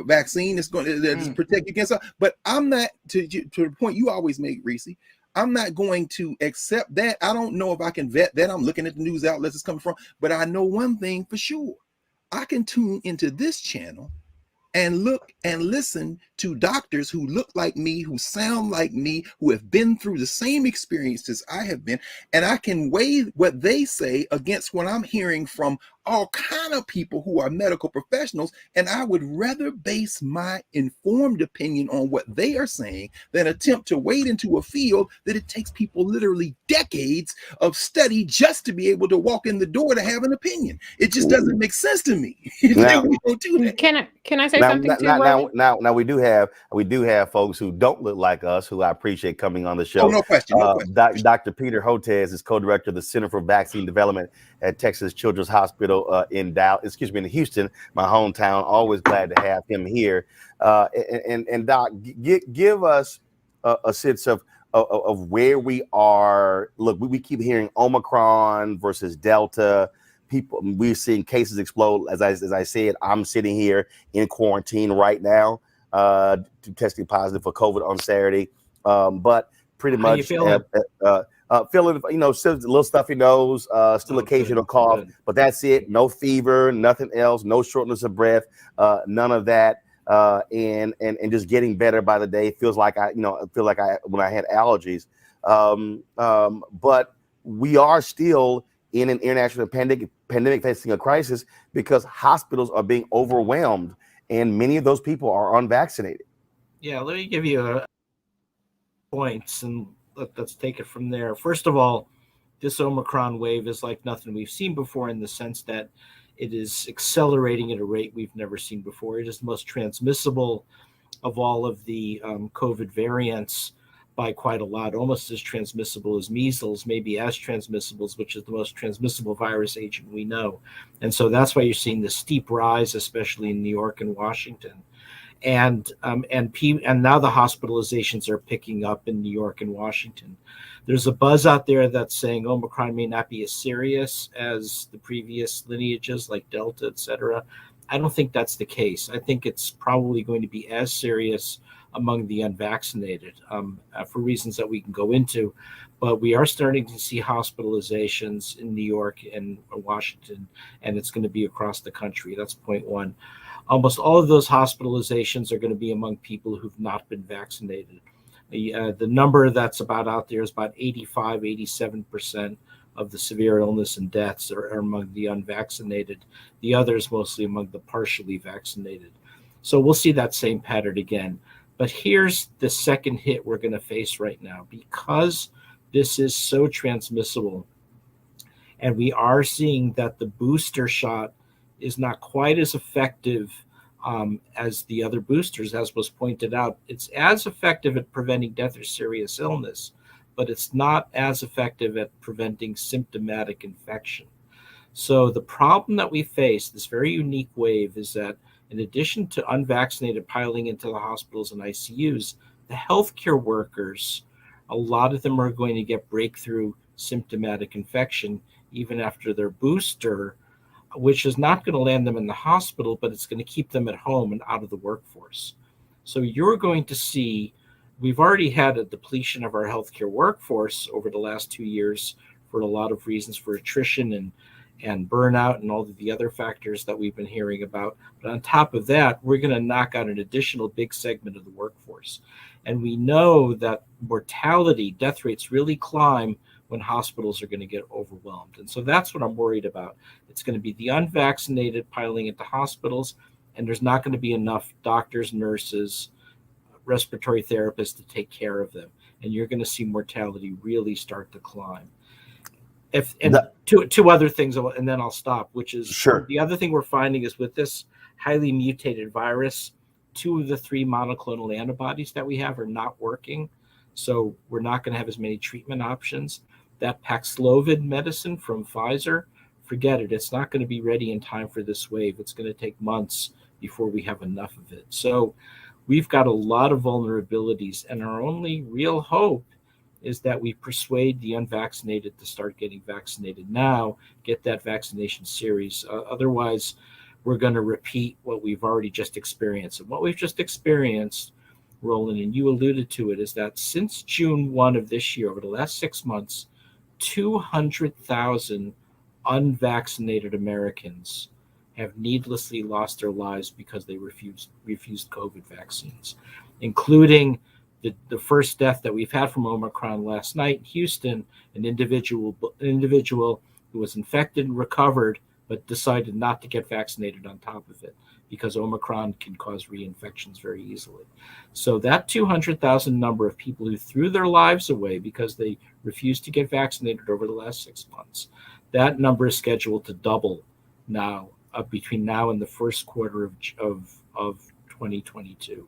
Speaker 4: vaccine that's going to protect you against. But I'm not, to the point you always make, Reese, I'm not going to accept that. I don't know if I can vet that. I'm looking at the news outlets it's coming from. But I know one thing for sure. I can tune into this channel and look and listen to doctors who look like me, who sound like me, who have been through the same experiences I have been, and I can weigh what they say against what I'm hearing from all kind of people who are medical professionals, and I would rather base my informed opinion on what they are saying than attempt to wade into a field that it takes people literally decades of study just to be able to walk in the door to have an opinion. It just doesn't make sense to me.
Speaker 8: Now, can I say something too, Roland?
Speaker 1: Now we do have folks who don't look like us who I appreciate coming on the show.
Speaker 4: Oh, no question.
Speaker 1: Dr. Peter Hotez is co-director of the Center for Vaccine Development at Texas Children's Hospital in Houston, my hometown. Always glad to have him here. And Doc, give us a sense of where we are. Look, we keep hearing Omicron versus Delta. We're seeing cases explode. As I said, I'm sitting here in quarantine right now, testing positive for COVID on Saturday. But pretty much feeling, still a little stuffy nose, still occasional cough, but that's it. No fever, nothing else, no shortness of breath, none of that. And just getting better by the day. Feels like when I had allergies. But we are still in an international pandemic facing a crisis because hospitals are being overwhelmed and many of those people are unvaccinated.
Speaker 12: Yeah, let me give you points and let's take it from there. First of all, this Omicron wave is like nothing we've seen before in the sense that it is accelerating at a rate we've never seen before. It is the most transmissible of all of the COVID variants by quite a lot, almost as transmissible as measles, maybe as transmissible, which is the most transmissible virus agent we know. And so that's why you're seeing the steep rise, especially in New York and Washington. And now the hospitalizations are picking up in New York and Washington. There's a buzz out there that's saying Omicron may not be as serious as the previous lineages like Delta, et cetera. I don't think that's the case. I think it's probably going to be as serious among the unvaccinated for reasons that we can go into. But we are starting to see hospitalizations in New York and Washington, and it's going to be across the country. That's point one. Almost all of those hospitalizations are going to be among people who've not been vaccinated. The number that's about out there is about 85, 87% of the severe illness and deaths are among the unvaccinated. The others mostly among the partially vaccinated. So we'll see that same pattern again. But here's the second hit we're going to face right now. Because this is so transmissible, and we are seeing that the booster shot is not quite as effective as the other boosters, as was pointed out. It's as effective at preventing death or serious illness, but it's not as effective at preventing symptomatic infection. So the problem that we face, this very unique wave, is that in addition to unvaccinated piling into the hospitals and ICUs, the healthcare workers, a lot of them are going to get breakthrough symptomatic infection even after their booster, which is not going to land them in the hospital, but it's going to keep them at home and out of the workforce. So you're going to see, we've already had a depletion of our healthcare workforce over the last 2 years for a lot of reasons, for attrition and burnout and all of the other factors that we've been hearing about. But on top of that, we're going to knock out an additional big segment of the workforce. And we know that mortality, death rates really climb when hospitals are going to get overwhelmed. And so that's what I'm worried about. It's going to be the unvaccinated piling into hospitals, and there's not going to be enough doctors, nurses, respiratory therapists to take care of them. And you're going to see mortality really start to climb. Two other things, and then I'll stop, which is the other thing we're finding is with this highly mutated virus, 2 of the 3 monoclonal antibodies that we have are not working. So we're not going to have as many treatment options. That Paxlovid medicine from Pfizer, forget it. It's not going to be ready in time for this wave. It's going to take months before we have enough of it. So we've got a lot of vulnerabilities, and our only real hope is that we persuade the unvaccinated to start getting vaccinated now, get that vaccination series. Otherwise, we're going to repeat what we've already just experienced. And what we've just experienced, Roland, and you alluded to it, is that since June 1 of this year, over the last 6 months, 200,000 unvaccinated Americans have needlessly lost their lives because they refused COVID vaccines, including the first death that we've had from Omicron last night in Houston, an individual who was infected and recovered, but decided not to get vaccinated on top of it because Omicron can cause reinfections very easily. So that 200,000 number of people who threw their lives away because they refused to get vaccinated over the last 6 months, that number is scheduled to double now, between now and the first quarter of 2022.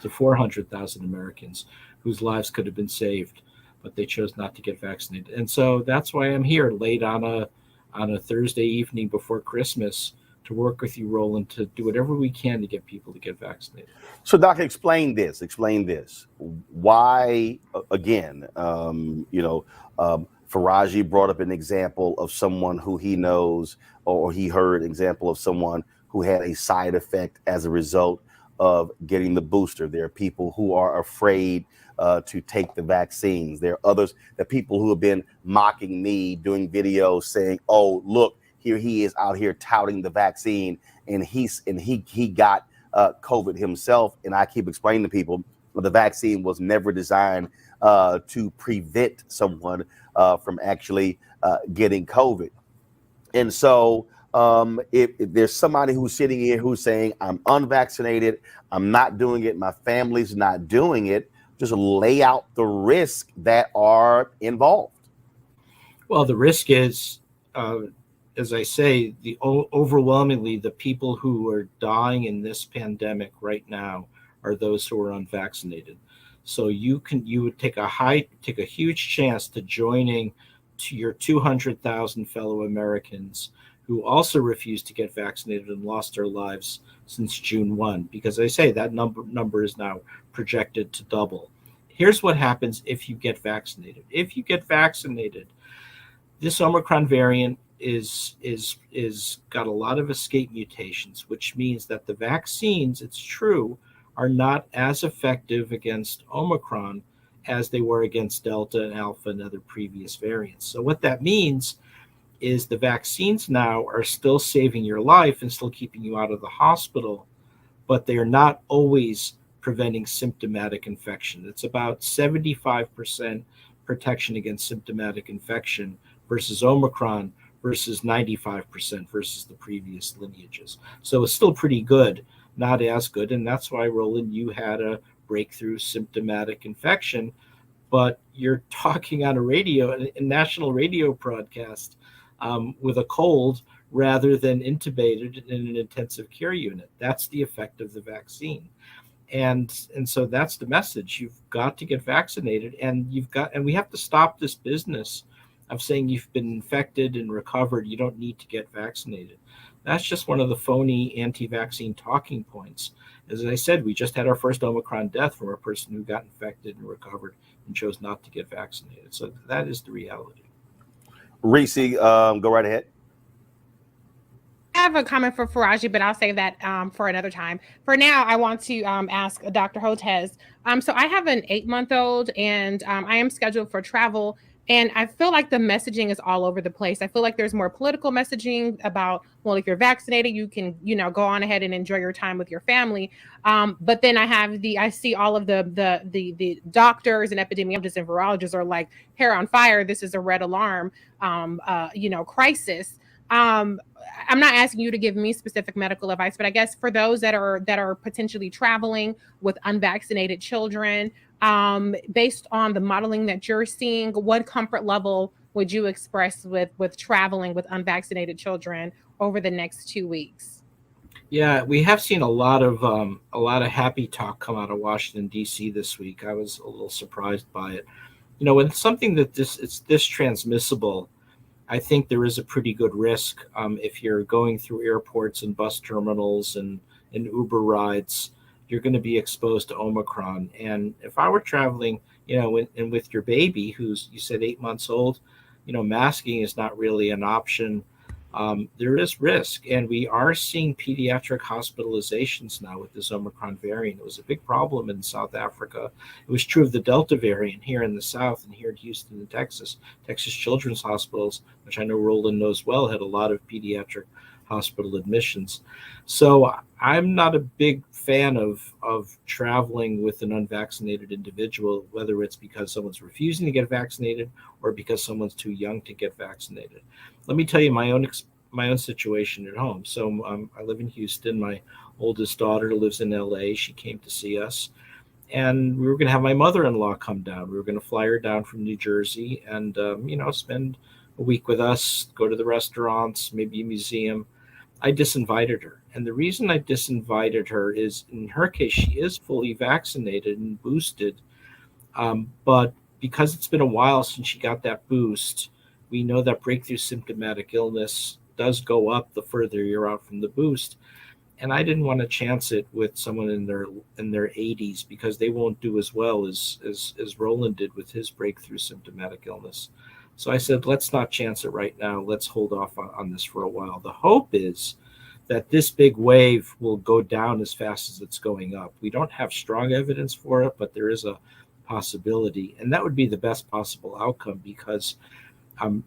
Speaker 12: To 400,000 Americans whose lives could have been saved, but they chose not to get vaccinated. And so that's why I'm here late on a Thursday evening before Christmas to work with you, Roland, to do whatever we can to get people to get vaccinated.
Speaker 1: So, Doctor, explain this. Why, again, Faraji brought up an example of someone who he knows, or he heard an example of someone who had a side effect as a result of getting the booster. There are people who are afraid to take the vaccines. There are others, the people who have been mocking me, doing videos saying, "Oh, look, here he is out here touting the vaccine, and he got COVID himself." And I keep explaining to people, the vaccine was never designed to prevent someone from actually getting COVID. And so if there's somebody who's sitting here who's saying, "I'm unvaccinated, I'm not doing it, my family's not doing it," just lay out the risks that are involved.
Speaker 12: Well, the risk is, as I say, overwhelmingly the people who are dying in this pandemic right now are those who are unvaccinated. So you would take a huge chance to joining to your 200,000 fellow Americans who also refused to get vaccinated and lost their lives since June 1, because I say that number is now projected to double. Here's what happens if you get vaccinated. If you get vaccinated, this Omicron variant is got a lot of escape mutations, which means that the vaccines, it's true, are not as effective against Omicron as they were against Delta and Alpha and other previous variants. So what that means is the vaccines now are still saving your life and still keeping you out of the hospital, but they are not always preventing symptomatic infection. It's about 75% protection against symptomatic infection versus Omicron versus 95% versus the previous lineages. So it's still pretty good, not as good. And that's why, Roland, you had a breakthrough symptomatic infection, but you're talking on a national radio broadcast with a cold rather than intubated in an intensive care unit. That's the effect of the vaccine. And so that's the message. You've got to get vaccinated, and we have to stop this business of saying you've been infected and recovered, you don't need to get vaccinated. That's just one of the phony anti-vaccine talking points. As I said, we just had our first Omicron death from a person who got infected and recovered and chose not to get vaccinated. So that is the reality.
Speaker 1: Reese, go right ahead.
Speaker 8: I have a comment for Faraji, but I'll save that for another time. For now, I want to ask Dr. Hotez. So I have an 8-month-old, and I am scheduled for travel. And I feel like the messaging is all over the place. I feel like there's more political messaging about, well, if you're vaccinated, you can, go on ahead and enjoy your time with your family. But then I see all of the doctors and epidemiologists and virologists are like, hair on fire. This is a red alarm, crisis. I'm not asking you to give me specific medical advice, but I guess for those that are potentially traveling with unvaccinated children, based on the modeling that you're seeing, what comfort level would you express with traveling with unvaccinated children over the next 2 weeks?
Speaker 12: Yeah, we have seen a lot of happy talk come out of Washington D.C. this week. I was a little surprised by it. When it's something that it's this transmissible, I think there is a pretty good risk if you're going through airports and bus terminals and Uber rides, you're going to be exposed to Omicron. And if I were traveling, and with your baby, who's, you said 8 months old, masking is not really an option. There is risk, and we are seeing pediatric hospitalizations now with this Omicron variant. It was a big problem in South Africa. It was true of the Delta variant here in the South and here in Houston and Texas. Texas Children's Hospitals, which I know Roland knows well, had a lot of pediatric hospital admissions. So I'm not a big fan of traveling with an unvaccinated individual, whether it's because someone's refusing to get vaccinated or because someone's too young to get vaccinated. Let me tell you my own situation at home. So I live in Houston. My oldest daughter lives in LA. She came to see us, and we were going to have my mother-in-law come down. We were going to fly her down from New Jersey and spend a week with us, go to the restaurants, maybe a museum. I disinvited her. And the reason I disinvited her is, in her case, she is fully vaccinated and boosted. But because it's been a while since she got that boost, we know that breakthrough symptomatic illness does go up the further you're out from the boost. And I didn't want to chance it with someone in their 80s, because they won't do as well as Roland did with his breakthrough symptomatic illness. So I said, let's not chance it right now. Let's hold off on this for a while. The hope is that this big wave will go down as fast as it's going up. We don't have strong evidence for it, but there is a possibility. And that would be the best possible outcome, because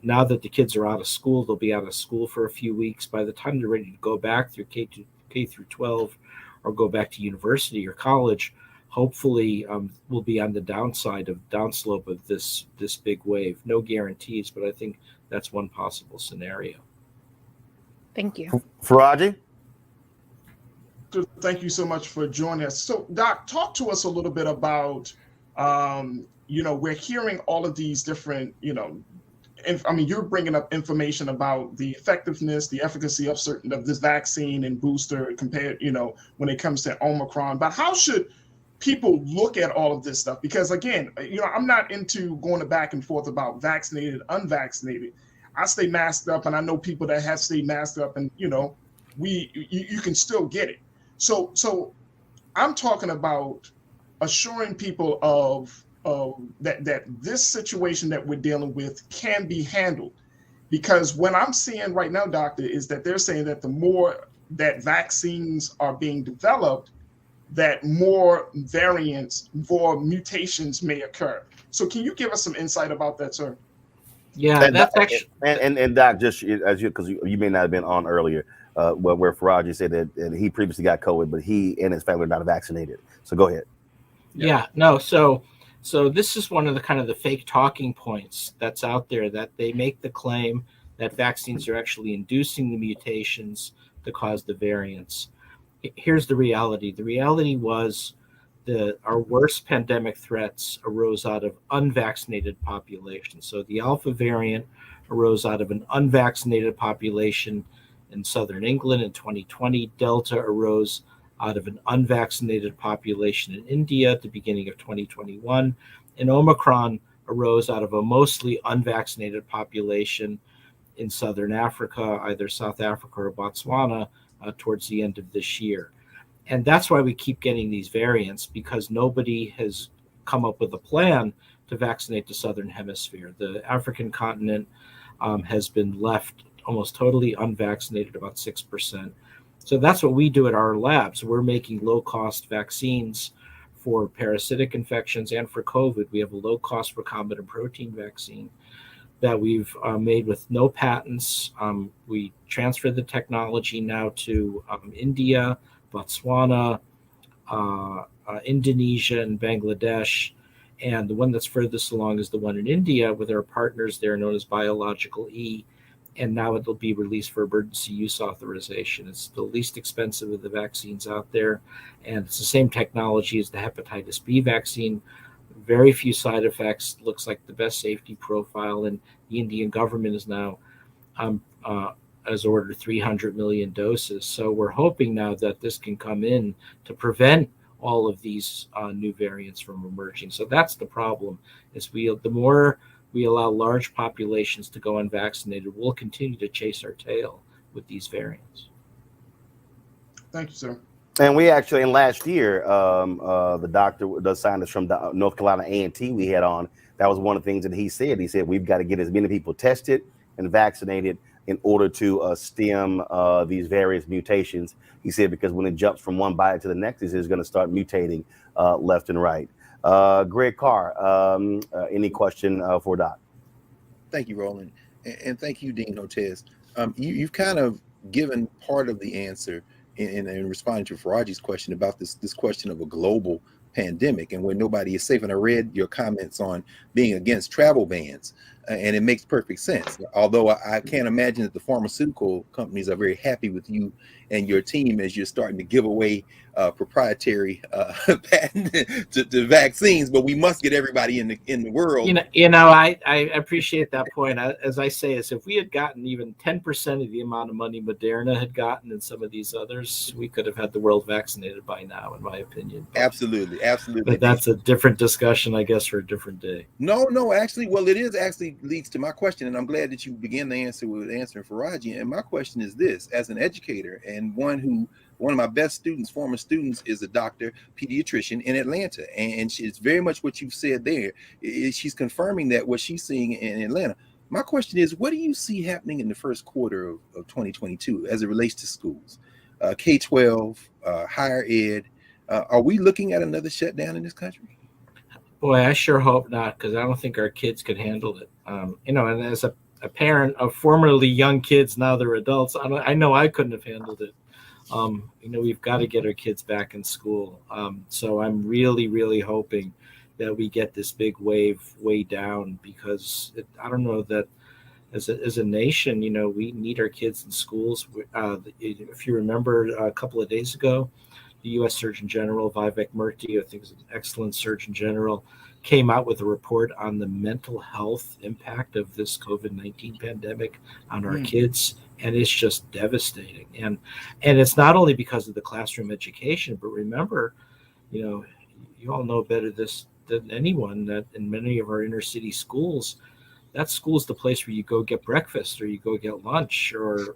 Speaker 12: now that the kids are out of school, they'll be out of school for a few weeks. By the time they're ready to go back through K through 12 or go back to university or college, hopefully we'll be on the downslope of this big wave. No guarantees, but I think that's one possible scenario.
Speaker 8: Thank you.
Speaker 1: Faraji?
Speaker 6: Thank you so much for joining us. So, Doc, talk to us a little bit about, we're hearing all of these different, you're bringing up information about the effectiveness, the efficacy of this vaccine and booster compared, when it comes to Omicron. But how should people look at all of this stuff? Because again, I'm not into going back and forth about vaccinated, unvaccinated. I stay masked up, and I know people that have stayed masked up, and you can still get it. So I'm talking about assuring people of that this situation that we're dealing with can be handled. Because what I'm seeing right now, doctor, is that they're saying that the more that vaccines are being developed, that more variants, more mutations may occur. So can you give us some insight about that, sir?
Speaker 12: Yeah,
Speaker 1: And
Speaker 12: that's actually
Speaker 1: and Doc, just as because you may not have been on earlier, where Faraji said that he previously got COVID, but he and his family are not vaccinated. So go ahead.
Speaker 12: Yeah, no. So this is one of the kind of the fake talking points that's out there, that they make the claim that vaccines are actually inducing the mutations to cause the variants. Here's the reality. The reality was our worst pandemic threats arose out of unvaccinated populations. So the Alpha variant arose out of an unvaccinated population in southern England in 2020. Delta arose out of an unvaccinated population in India at the beginning of 2021. And Omicron arose out of a mostly unvaccinated population in southern Africa, either South Africa or Botswana, towards the end of this year. And that's why we keep getting these variants, because nobody has come up with a plan to vaccinate the southern hemisphere. The African continent has been left almost totally unvaccinated, about 6%. So that's what we do at our labs. We're making low-cost vaccines for parasitic infections and for COVID. We have a low-cost recombinant protein vaccine that we've made with no patents. We transferred the technology now to India, Botswana, Indonesia, and Bangladesh. And the one that's furthest along is the one in India with our partners there known as Biological E. And now it'll be released for emergency use authorization. It's the least expensive of the vaccines out there. And it's the same technology as the hepatitis B vaccine. Very few side effects, looks like the best safety profile. And the Indian government is now has ordered 300 million doses. So we're hoping now that this can come in to prevent all of these new variants from emerging. So that's the problem, is the more we allow large populations to go unvaccinated, we'll continue to chase our tail with these variants.
Speaker 6: Thank you, sir.
Speaker 1: And we actually, in last year, the doctor, the scientist from North Carolina A&T we had on, that was one of the things that he said. He said, we've got to get as many people tested and vaccinated in order to stem these various mutations. He said, because when it jumps from one body to the next, it's going to start mutating left and right. Greg Carr, any question for Doc?
Speaker 4: Thank you, Roland. And thank you, Dean Hotez. You've kind of given part of the answer in responding to Faraji's question about this question of a global pandemic and where nobody is safe. And I read your comments on being against travel bans, and it makes perfect sense. Although I can't imagine that the pharmaceutical companies are very happy with you and your team as you're starting to give away proprietary patent to vaccines, but we must get everybody in the world.
Speaker 12: I appreciate that point. As I say, is if we had gotten even 10% of the amount of money Moderna had gotten and some of these others, we could have had the world vaccinated by now, in my opinion.
Speaker 4: Absolutely.
Speaker 12: But that's a different discussion, I guess, for a different day.
Speaker 4: No, actually, well, it is actually leads to my question, and I'm glad that you began the answer with answering Faraji. And my question is this: as an educator and one of my best students, former students, is a doctor, pediatrician in Atlanta. And it's very much what you've said there. She's confirming that what she's seeing in Atlanta. My question is, what do you see happening in the first quarter of 2022 as it relates to schools? K-12, higher ed. Are we looking at another shutdown in this country?
Speaker 12: Boy, I sure hope not, because I don't think our kids could handle it. And as a parent of formerly young kids, now they're adults, I know I couldn't have handled it. We've got to get our kids back in school. So I'm really, really hoping that we get this big wave way down, because I don't know that as a nation, we need our kids in schools. If you remember a couple of days ago, the U.S. Surgeon General, Vivek Murthy, I think is an excellent Surgeon General, came out with a report on the mental health impact of this COVID-19 pandemic on our kids. And it's just devastating. And it's not only because of the classroom education, but remember, you all know better this than anyone that in many of our inner city schools, that school is the place where you go get breakfast, or you go get lunch, or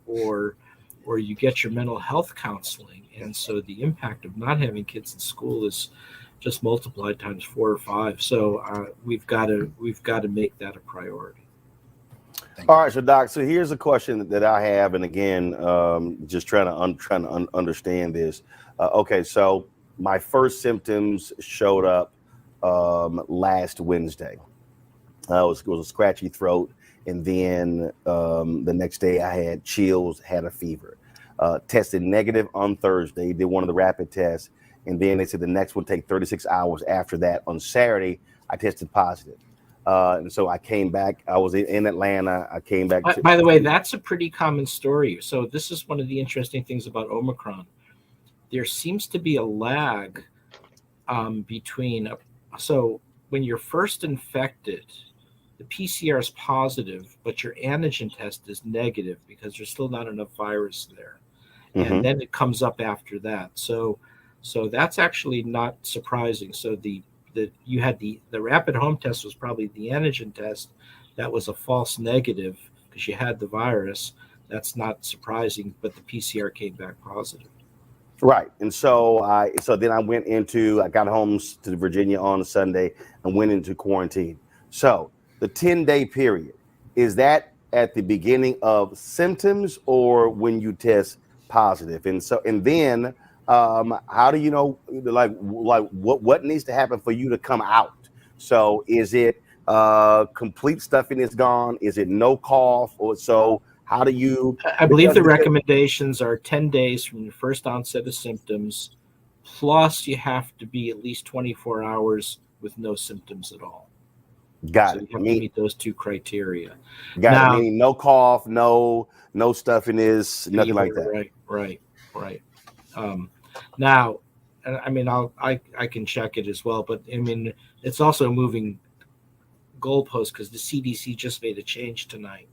Speaker 12: you get your mental health counseling. And so the impact of not having kids in school is just multiplied times 4 or 5. So we've got to make that a priority.
Speaker 1: All right, so Doc, so here's a question that I have, and again, just trying to understand this. Okay, so my first symptoms showed up last Wednesday. It was a scratchy throat, and then the next day I had chills, had a fever. Tested negative on Thursday, did one of the rapid tests, and then they said the next one would take 36 hours after that. On Saturday, I tested positive. And so I came back. I was in Atlanta. I came back.
Speaker 12: By the way, that's a pretty common story. So this is one of the interesting things about Omicron. There seems to be a lag between. So when you're first infected, the PCR is positive, but your antigen test is negative because there's still not enough virus there. And then it comes up after that. So that's actually not surprising. So you had the rapid home test was probably the antigen test that was a false negative because you had the virus. That's not surprising, but the PCR came back positive.
Speaker 1: Right. And so then I got home to Virginia on a Sunday and went into quarantine. So the 10-day period, is that at the beginning of symptoms or when you test positive? And then how do you know, like what needs to happen for you to come out? So is it complete stuffiness gone? Is it no cough? Or so how do you?
Speaker 12: I believe the recommendations are 10 days from your first onset of symptoms, plus you have to be at least 24 hours with no symptoms at all.
Speaker 1: Got
Speaker 12: so
Speaker 1: it.
Speaker 12: you have to meet those two criteria.
Speaker 1: Got
Speaker 12: now,
Speaker 1: it. Meaning no cough, no stuffiness, nothing like that.
Speaker 12: Right. Now, I mean, I can check it as well, but I mean, it's also moving goalposts because the CDC just made a change tonight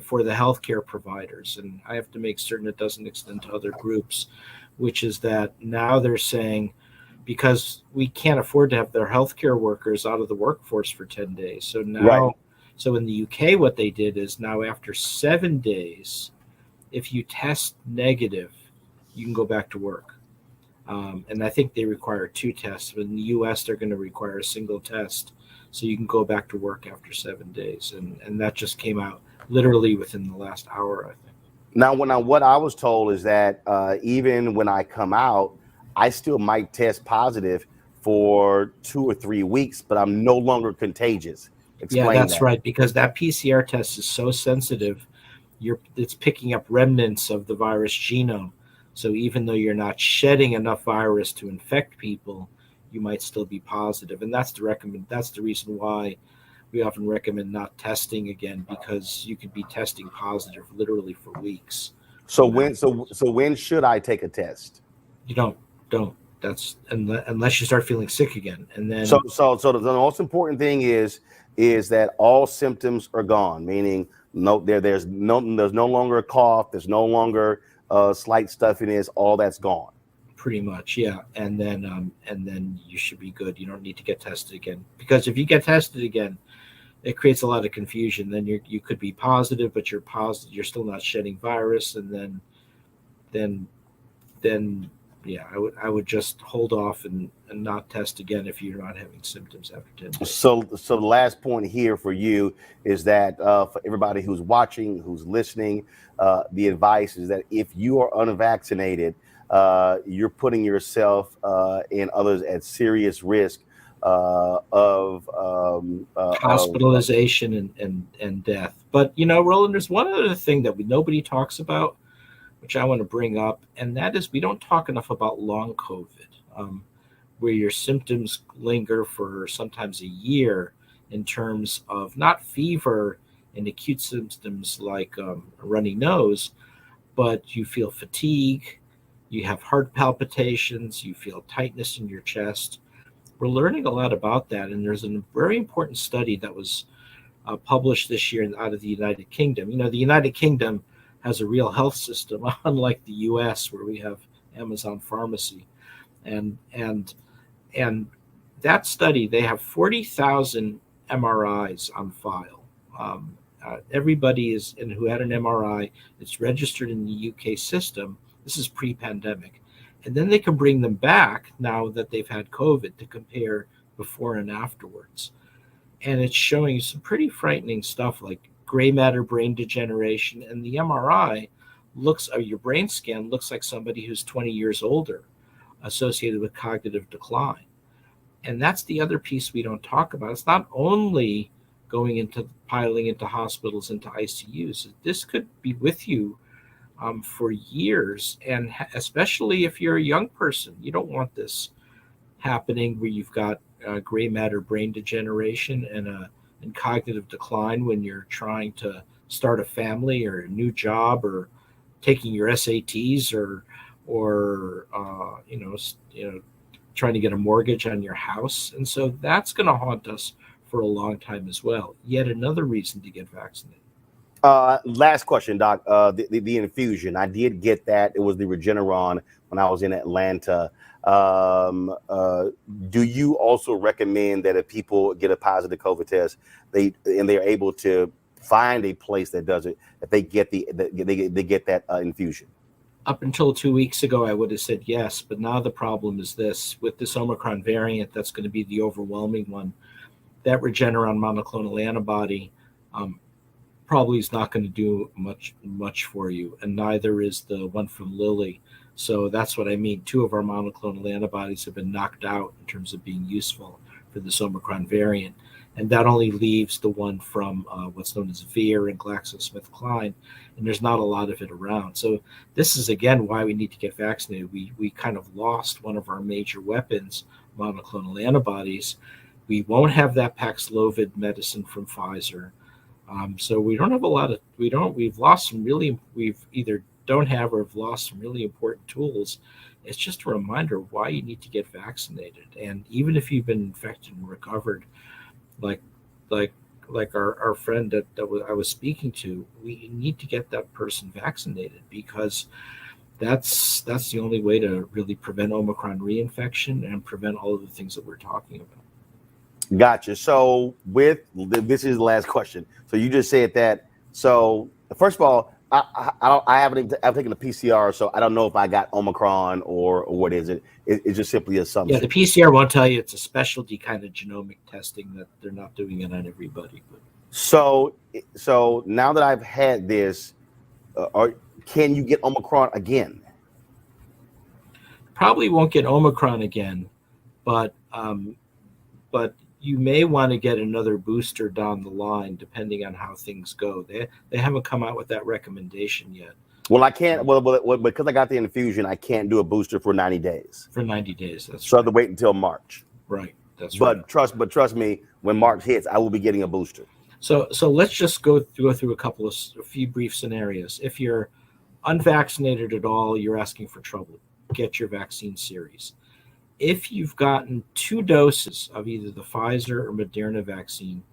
Speaker 12: for the healthcare providers, and I have to make certain it doesn't extend to other groups, which is that now they're saying, because we can't afford to have their healthcare workers out of the workforce for 10 days. So now, so in the UK, what they did is now after 7 days, if you test negative, you can go back to work. And I think they require 2 tests. But in the US, they're going to require a single test. So you can go back to work after 7 days. And that just came out literally within the last hour, I think.
Speaker 1: Now, what I was told is that even when I come out, I still might test positive for 2 or 3 weeks, but I'm no longer contagious. Explain
Speaker 12: that's
Speaker 1: that.
Speaker 12: right, because that PCR test is so sensitive, it's picking up remnants of the virus genome. So even though you're not shedding enough virus to infect people, you might still be positive. And that's the reason why we often recommend not testing again, because you could be testing positive literally for weeks.
Speaker 1: So when should I take a test?
Speaker 12: You don't. That's unless you start feeling sick again, and then
Speaker 1: so the most important thing is that all symptoms are gone, meaning there's no longer a cough, there's no longer slight stuffiness, all that's gone.
Speaker 12: Pretty much, yeah. And then you should be good. You don't need to get tested again, because if you get tested again, it creates a lot of confusion. Then you could be positive, but you're still not shedding virus, and then yeah, I would just hold off and not test again if you're not having symptoms after 10 days.
Speaker 1: So the last point here for you is that for everybody who's watching, who's listening, the advice is that if you are unvaccinated, you're putting yourself and others at serious risk of
Speaker 12: hospitalization and death. But Roland, there's one other thing that nobody talks about, which I want to bring up, and that is we don't talk enough about long COVID, where your symptoms linger for sometimes a year in terms of not fever and acute symptoms like a runny nose, but you feel fatigue, you have heart palpitations, you feel tightness in your chest. We're learning a lot about that, and there's a very important study that was published this year out of the United Kingdom. The United Kingdom has a real health system, unlike the U.S., where we have Amazon Pharmacy, and that study, they have 40,000 MRIs on file. Everybody who had an MRI, it's registered in the UK system. This is pre-pandemic, and then they can bring them back now that they've had COVID to compare before and afterwards, and it's showing some pretty frightening stuff like gray matter brain degeneration, and the MRI your brain scan looks like somebody who's 20 years older, associated with cognitive decline. And that's the other piece we don't talk about. It's not only piling into hospitals, into ICUs. This could be with you for years, and especially if you're a young person, you don't want this happening where you've got gray matter brain degeneration and cognitive decline when you're trying to start a family or a new job or taking your SATs or trying to get a mortgage on your house. And so that's going to haunt us for a long time as well. Yet another reason to get vaccinated.
Speaker 1: Last question, Doc. The infusion, I did get that. It was the Regeneron when I was in Atlanta. Do you also recommend that if people get a positive COVID test, they're able to find a place that does it, that they get they get that infusion?
Speaker 12: Up until 2 weeks ago, I would have said yes, but now the problem is this: with this Omicron variant, that's going to be the overwhelming one. That Regeneron monoclonal antibody probably is not going to do much for you, and neither is the one from Lilly. So that's what I mean. 2 of our monoclonal antibodies have been knocked out in terms of being useful for this Omicron variant. And that only leaves the one from what's known as Vir and GlaxoSmithKline, and there's not a lot of it around. So this is, again, why we need to get vaccinated. We kind of lost one of our major weapons, monoclonal antibodies. We won't have that Paxlovid medicine from Pfizer. So we don't have a lot of, we've lost some really, we've either don't have or have lost some really important tools. It's just a reminder why you need to get vaccinated. And even if you've been infected and recovered, like our friend that I was speaking to, we need to get that person vaccinated, because that's the only way to really prevent Omicron reinfection and prevent all of the things that we're talking about.
Speaker 1: Gotcha. So this is the last question. So you just said that. So first of all, I haven't taken a PCR, so I don't know if I got Omicron or what is it. It's just simply assumption.
Speaker 12: Yeah, the PCR won't tell you. It's a specialty kind of genomic testing that they're not doing it on everybody. But
Speaker 1: So now that I've had this, can you get Omicron again?
Speaker 12: Probably won't get Omicron again, but you may want to get another booster down the line, depending on how things go. They haven't come out with that recommendation yet.
Speaker 1: Well, I can't. Well, because I got the infusion, I can't do a booster for 90 days.
Speaker 12: For 90 days, that's
Speaker 1: so
Speaker 12: right.
Speaker 1: I have to wait until March.
Speaker 12: Right, that's right.
Speaker 1: But trust me, when March hits, I will be getting a booster.
Speaker 12: So let's just go through a few brief scenarios. If you're unvaccinated at all, you're asking for trouble. Get your vaccine series. If you've gotten 2 doses of either the Pfizer or Moderna vaccine,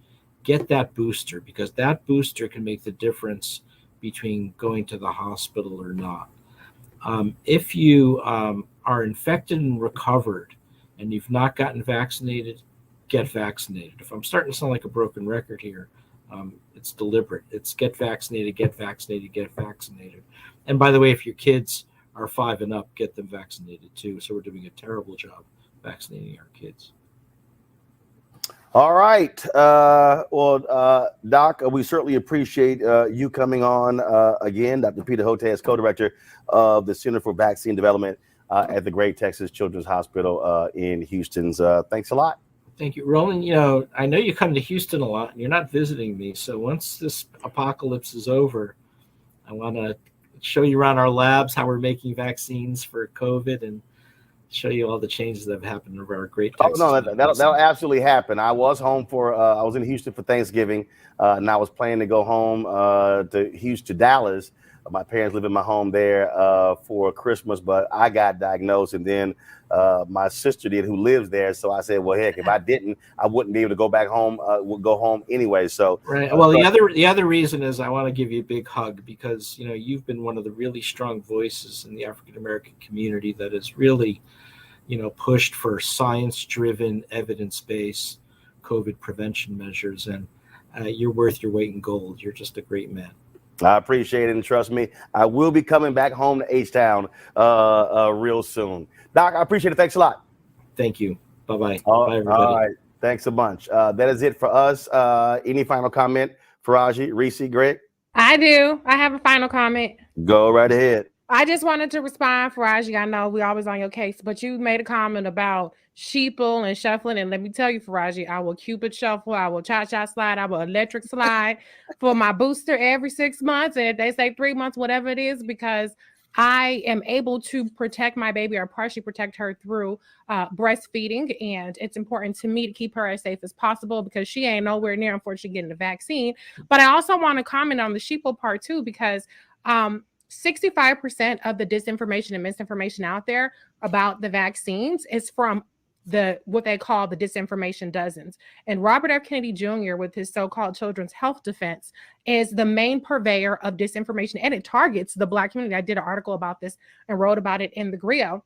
Speaker 12: get that booster, because that booster can make the difference between going to the hospital or not. If you are infected and recovered and you've not gotten vaccinated, get vaccinated. If I'm starting to sound like a broken record here, it's deliberate. It's get vaccinated, get vaccinated, get vaccinated. And by the way, if your kids are 5 and up, get them vaccinated too. So we're doing a terrible job vaccinating our kids.
Speaker 1: All right. Doc, we certainly appreciate you coming on again. Dr. Peter Hotez, co-director of the Center for Vaccine Development at the Great Texas Children's Hospital in Houston. Thanks a lot.
Speaker 12: Thank you, Roland. I know you come to Houston a lot and you're not visiting me. So once this apocalypse is over, I want to show you around our labs, how we're making vaccines for COVID, and show you all the changes that have happened over our Great Texas.
Speaker 1: That'll absolutely happen. I was home I was in Houston for Thanksgiving, and I was planning to go home to Dallas. My parents live in my home there for Christmas, but I got diagnosed, and then my sister did, who lives there. So I said, well, heck, if I didn't, I wouldn't be able to go back home. Would go home anyway. So
Speaker 12: right. Well, the other reason is I want to give you a big hug, because you've been one of the really strong voices in the African American community that is really pushed for science-driven, evidence-based COVID prevention measures, and you're worth your weight in gold. You're just a great man.
Speaker 1: I appreciate it, and trust me, I will be coming back home to H-Town real soon. Doc, I appreciate it. Thanks a lot.
Speaker 12: Thank you. Bye-bye.
Speaker 1: Bye,
Speaker 12: everybody.
Speaker 1: All right. Thanks a bunch. That is it for us. Any final comment, Faraji, Reese, Greg?
Speaker 8: I do. I have a final comment.
Speaker 1: Go right ahead.
Speaker 8: I just wanted to respond, Faraji. I know we're always on your case, but you made a comment about sheeple and shuffling. And let me tell you, Faraji, I will Cupid shuffle, I will cha-cha slide, I will electric slide for my booster every 6 months. And if they say 3 months, whatever it is, because I am able to protect my baby, or partially protect her, through breastfeeding. And it's important to me to keep her as safe as possible, because she ain't nowhere near, unfortunately, getting the vaccine. But I also want to comment on the sheeple part too, because 65% of the disinformation and misinformation out there about the vaccines is from what they call the disinformation dozens. And Robert F. Kennedy Jr., with his so-called Children's Health Defense, is the main purveyor of disinformation, and it targets the Black community. I did an article about this and wrote about it in the Griot.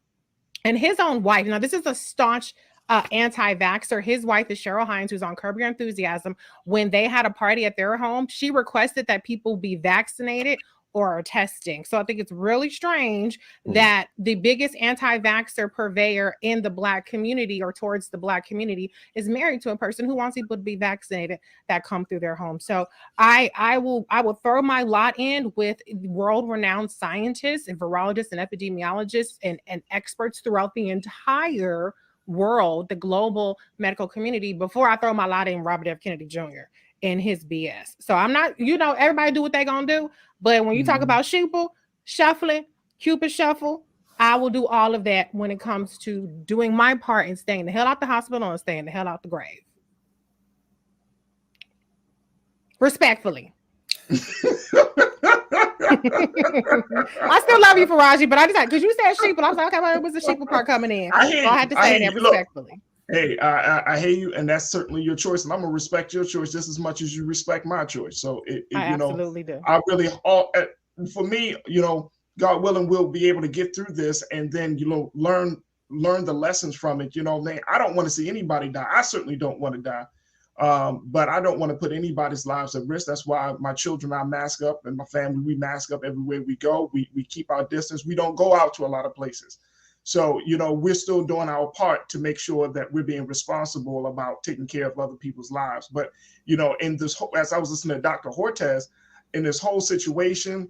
Speaker 8: And his own wife, now this is a staunch anti-vaxxer. His wife is Cheryl Hines, who's on Curb Your Enthusiasm. When they had a party at their home, she requested that people be vaccinated or testing. So I think it's really strange that the biggest anti-vaxxer purveyor in the Black community, or towards the Black community, is married to a person who wants people to be vaccinated that come through their home. So I will throw my lot in with world-renowned scientists and virologists and epidemiologists and experts throughout the entire world, the global medical community, before I throw my lot in Robert F. Kennedy Jr. and his BS. So I'm not, everybody do what they gonna do. But when you talk about sheeple, shuffling, Cupid shuffle, I will do all of that when it comes to doing my part in staying the hell out the hospital and staying the hell out the grave. Respectfully. I still love you, Faraji, but I just because you said sheeple, I was like, okay, well, it was the sheeple part coming in. I had to say that respectfully.
Speaker 6: Hey, I hear you, and that's certainly your choice, and I'm gonna respect your choice just as much as you respect my choice. So,
Speaker 8: I absolutely do.
Speaker 6: I really, for me, God willing, we'll be able to get through this, and then learn the lessons from it. Man, I don't want to see anybody die. I certainly don't want to die, but I don't want to put anybody's lives at risk. That's why my children, I mask up, and my family, we mask up everywhere we go. We keep our distance. We don't go out to a lot of places. So, we're still doing our part to make sure that we're being responsible about taking care of other people's lives. But, in this whole, as I was listening to Dr. Hortez, in this whole situation,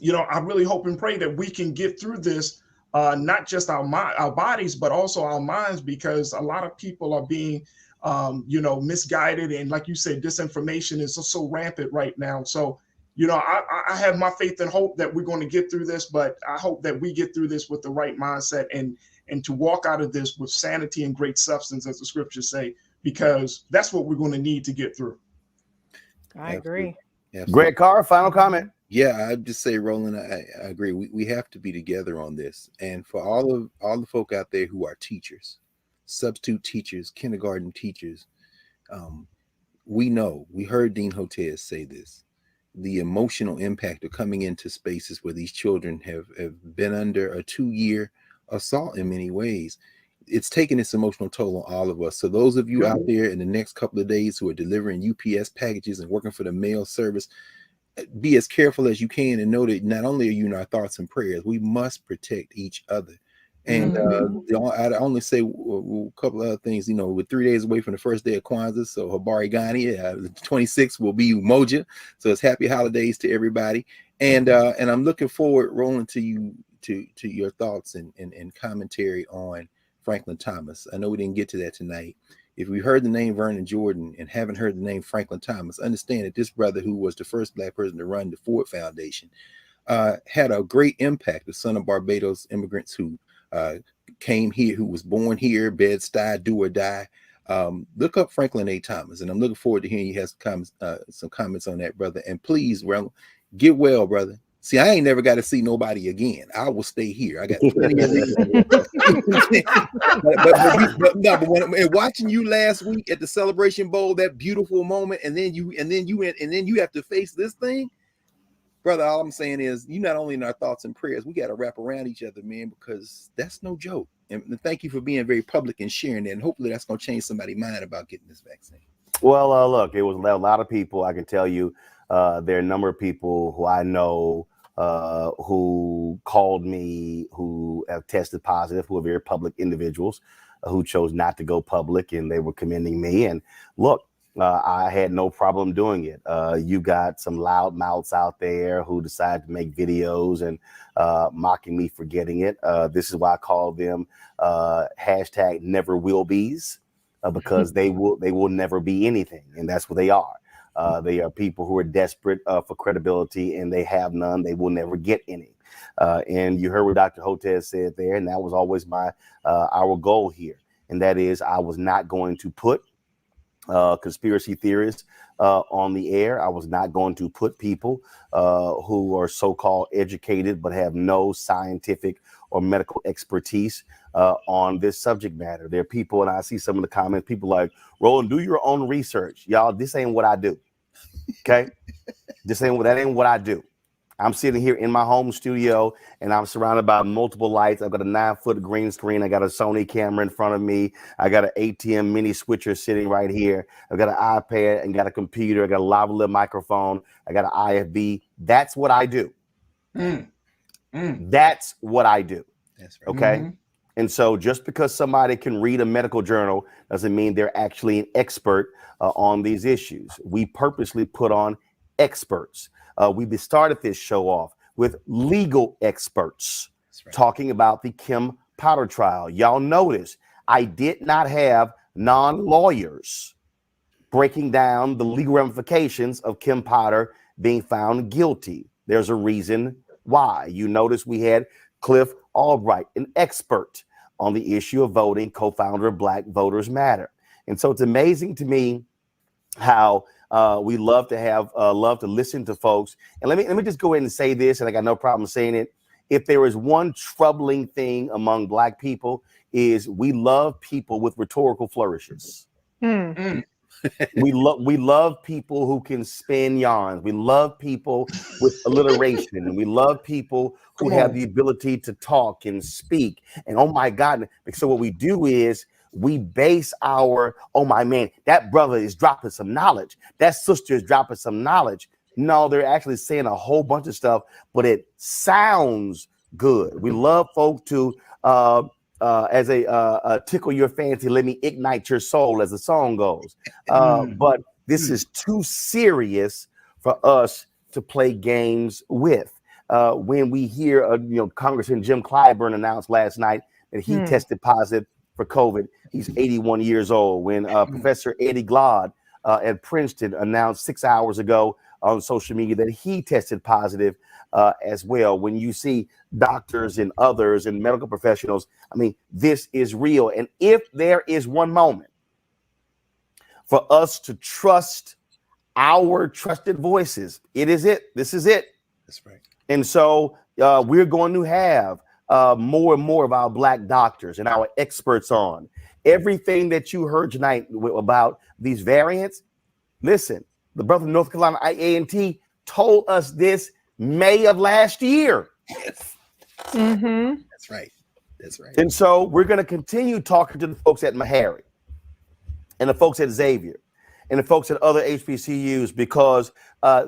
Speaker 6: I really hope and pray that we can get through this, not just our bodies, but also our minds, because a lot of people are being, misguided. And like you said, disinformation is so rampant right now. So, I have my faith and hope that we're going to get through this, but I hope that we get through this with the right mindset and to walk out of this with sanity and great substance, as the scriptures say, because that's what we're going to need to get through.
Speaker 8: I agree.
Speaker 4: Absolutely.
Speaker 1: Greg Carr, final comment.
Speaker 4: Yeah, I'd just say, Roland, I agree. We have to be together on this. And for all the folk out there who are teachers, substitute teachers, kindergarten teachers, we heard Dean Hotez say this. The emotional impact of coming into spaces where these children have been under a 2-year assault in many ways. It's taken its emotional toll on all of us. So those of you out there in the next couple of days who are delivering UPS packages and working for the mail service, be as careful as you can and know that not only are you in our thoughts and prayers, we must protect each other. And I'd only say a couple of other things. We're 3 days away from the first day of Kwanzaa, so Habari Ghani, the 26th will be Umoja. So it's happy holidays to everybody. And I'm looking forward, Roland, to your thoughts and commentary on Franklin Thomas. I know we didn't get to that tonight. If we heard the name Vernon Jordan and haven't heard the name Franklin Thomas, understand that this brother, who was the first Black person to run the Ford Foundation, had a great impact. The son of Barbados immigrants who came here, who was born here, Bed-Stuy, do or die. Look up Franklin A. Thomas, and I'm looking forward to hearing you have some comments on that, brother. And please, get well, brother. See, I ain't never got to see nobody again. I will stay here. I got plenty of reasons. but when watching you last week at the Celebration Bowl, that beautiful moment, and then you have to face this thing, brother. All I'm saying is, you not only in our thoughts and prayers, we got to wrap around each other, man, because that's no joke. And thank you for being very public and sharing that. And hopefully that's going to change somebody's mind about getting this vaccine.
Speaker 1: Well, look, it was a lot of people. I can tell you, there are a number of people who I know who called me, who have tested positive, who are very public individuals who chose not to go public, and they were commending me. And look, I had no problem doing it. You got some loud mouths out there who decide to make videos and mocking me for getting it. This is why I call them hashtag never will be's, because they will never be anything. And that's what they are. They are people who are desperate for credibility, and they have none. They will never get any. And you heard what Dr. Hotez said there, and that was always our goal here. And that is, I was not going to put conspiracy theorists on the air. I was not going to put people who are so-called educated but have no scientific or medical expertise on this subject matter. There are people, and I see some of the comments, people like, Roland, do your own research. Y'all, this ain't what I do. Okay? That ain't what I do. I'm sitting here in my home studio, and I'm surrounded by multiple lights. I've got a 9-foot green screen. I got a Sony camera in front of me. I got an ATM mini switcher sitting right here. I've got an iPad and got a computer. I got a lavalier microphone. I got an IFB. That's what I do. That's what I do.
Speaker 4: That's right.
Speaker 1: Okay?
Speaker 6: Mm-hmm.
Speaker 1: And so just because somebody can read a medical journal doesn't mean they're actually an expert on these issues. We purposely put on experts. We started this show off with legal experts talking about the Kim Powder trial. Y'all notice I did not have non-lawyers breaking down the legal ramifications of Kim Potter being found guilty. There's a reason why. You notice we had Cliff Albright, an expert on the issue of voting, co-founder of Black Voters Matter. And so it's amazing to me how we love to listen to folks. And let me just go ahead and say this, and I got no problem saying it. If there is one troubling thing among Black people, is we love people with rhetorical flourishes. We love people who can spin yarns. We love people with alliteration, and we love people who have the ability to talk and speak. And oh my God! So what we do is we base our, oh my man, that brother is dropping some knowledge. That sister is dropping some knowledge. No, they're actually saying a whole bunch of stuff, but it sounds good. We love folks to as a tickle your fancy, let me ignite your soul, as the song goes. But this is too serious for us to play games with. When we hear, Congressman Jim Clyburn announced last night that he tested positive for COVID. He's 81 years old. When Professor Eddie Glaude at Princeton announced 6 hours ago on social media that he tested positive as well. When you see doctors and others and medical professionals, I mean, this is real. And if there is one moment for us to trust our trusted voices, it is it. This is it.
Speaker 4: That's right.
Speaker 1: And so we're going to have more and more of our Black doctors and our experts on. Everything that you heard tonight about these variants, listen, the brother from North Carolina A&T told us this May of last year.
Speaker 4: Yes.
Speaker 8: Mm-hmm.
Speaker 4: That's right. That's right.
Speaker 1: And so we're going to continue talking to the folks at Meharry and the folks at Xavier and the folks at other HBCUs, because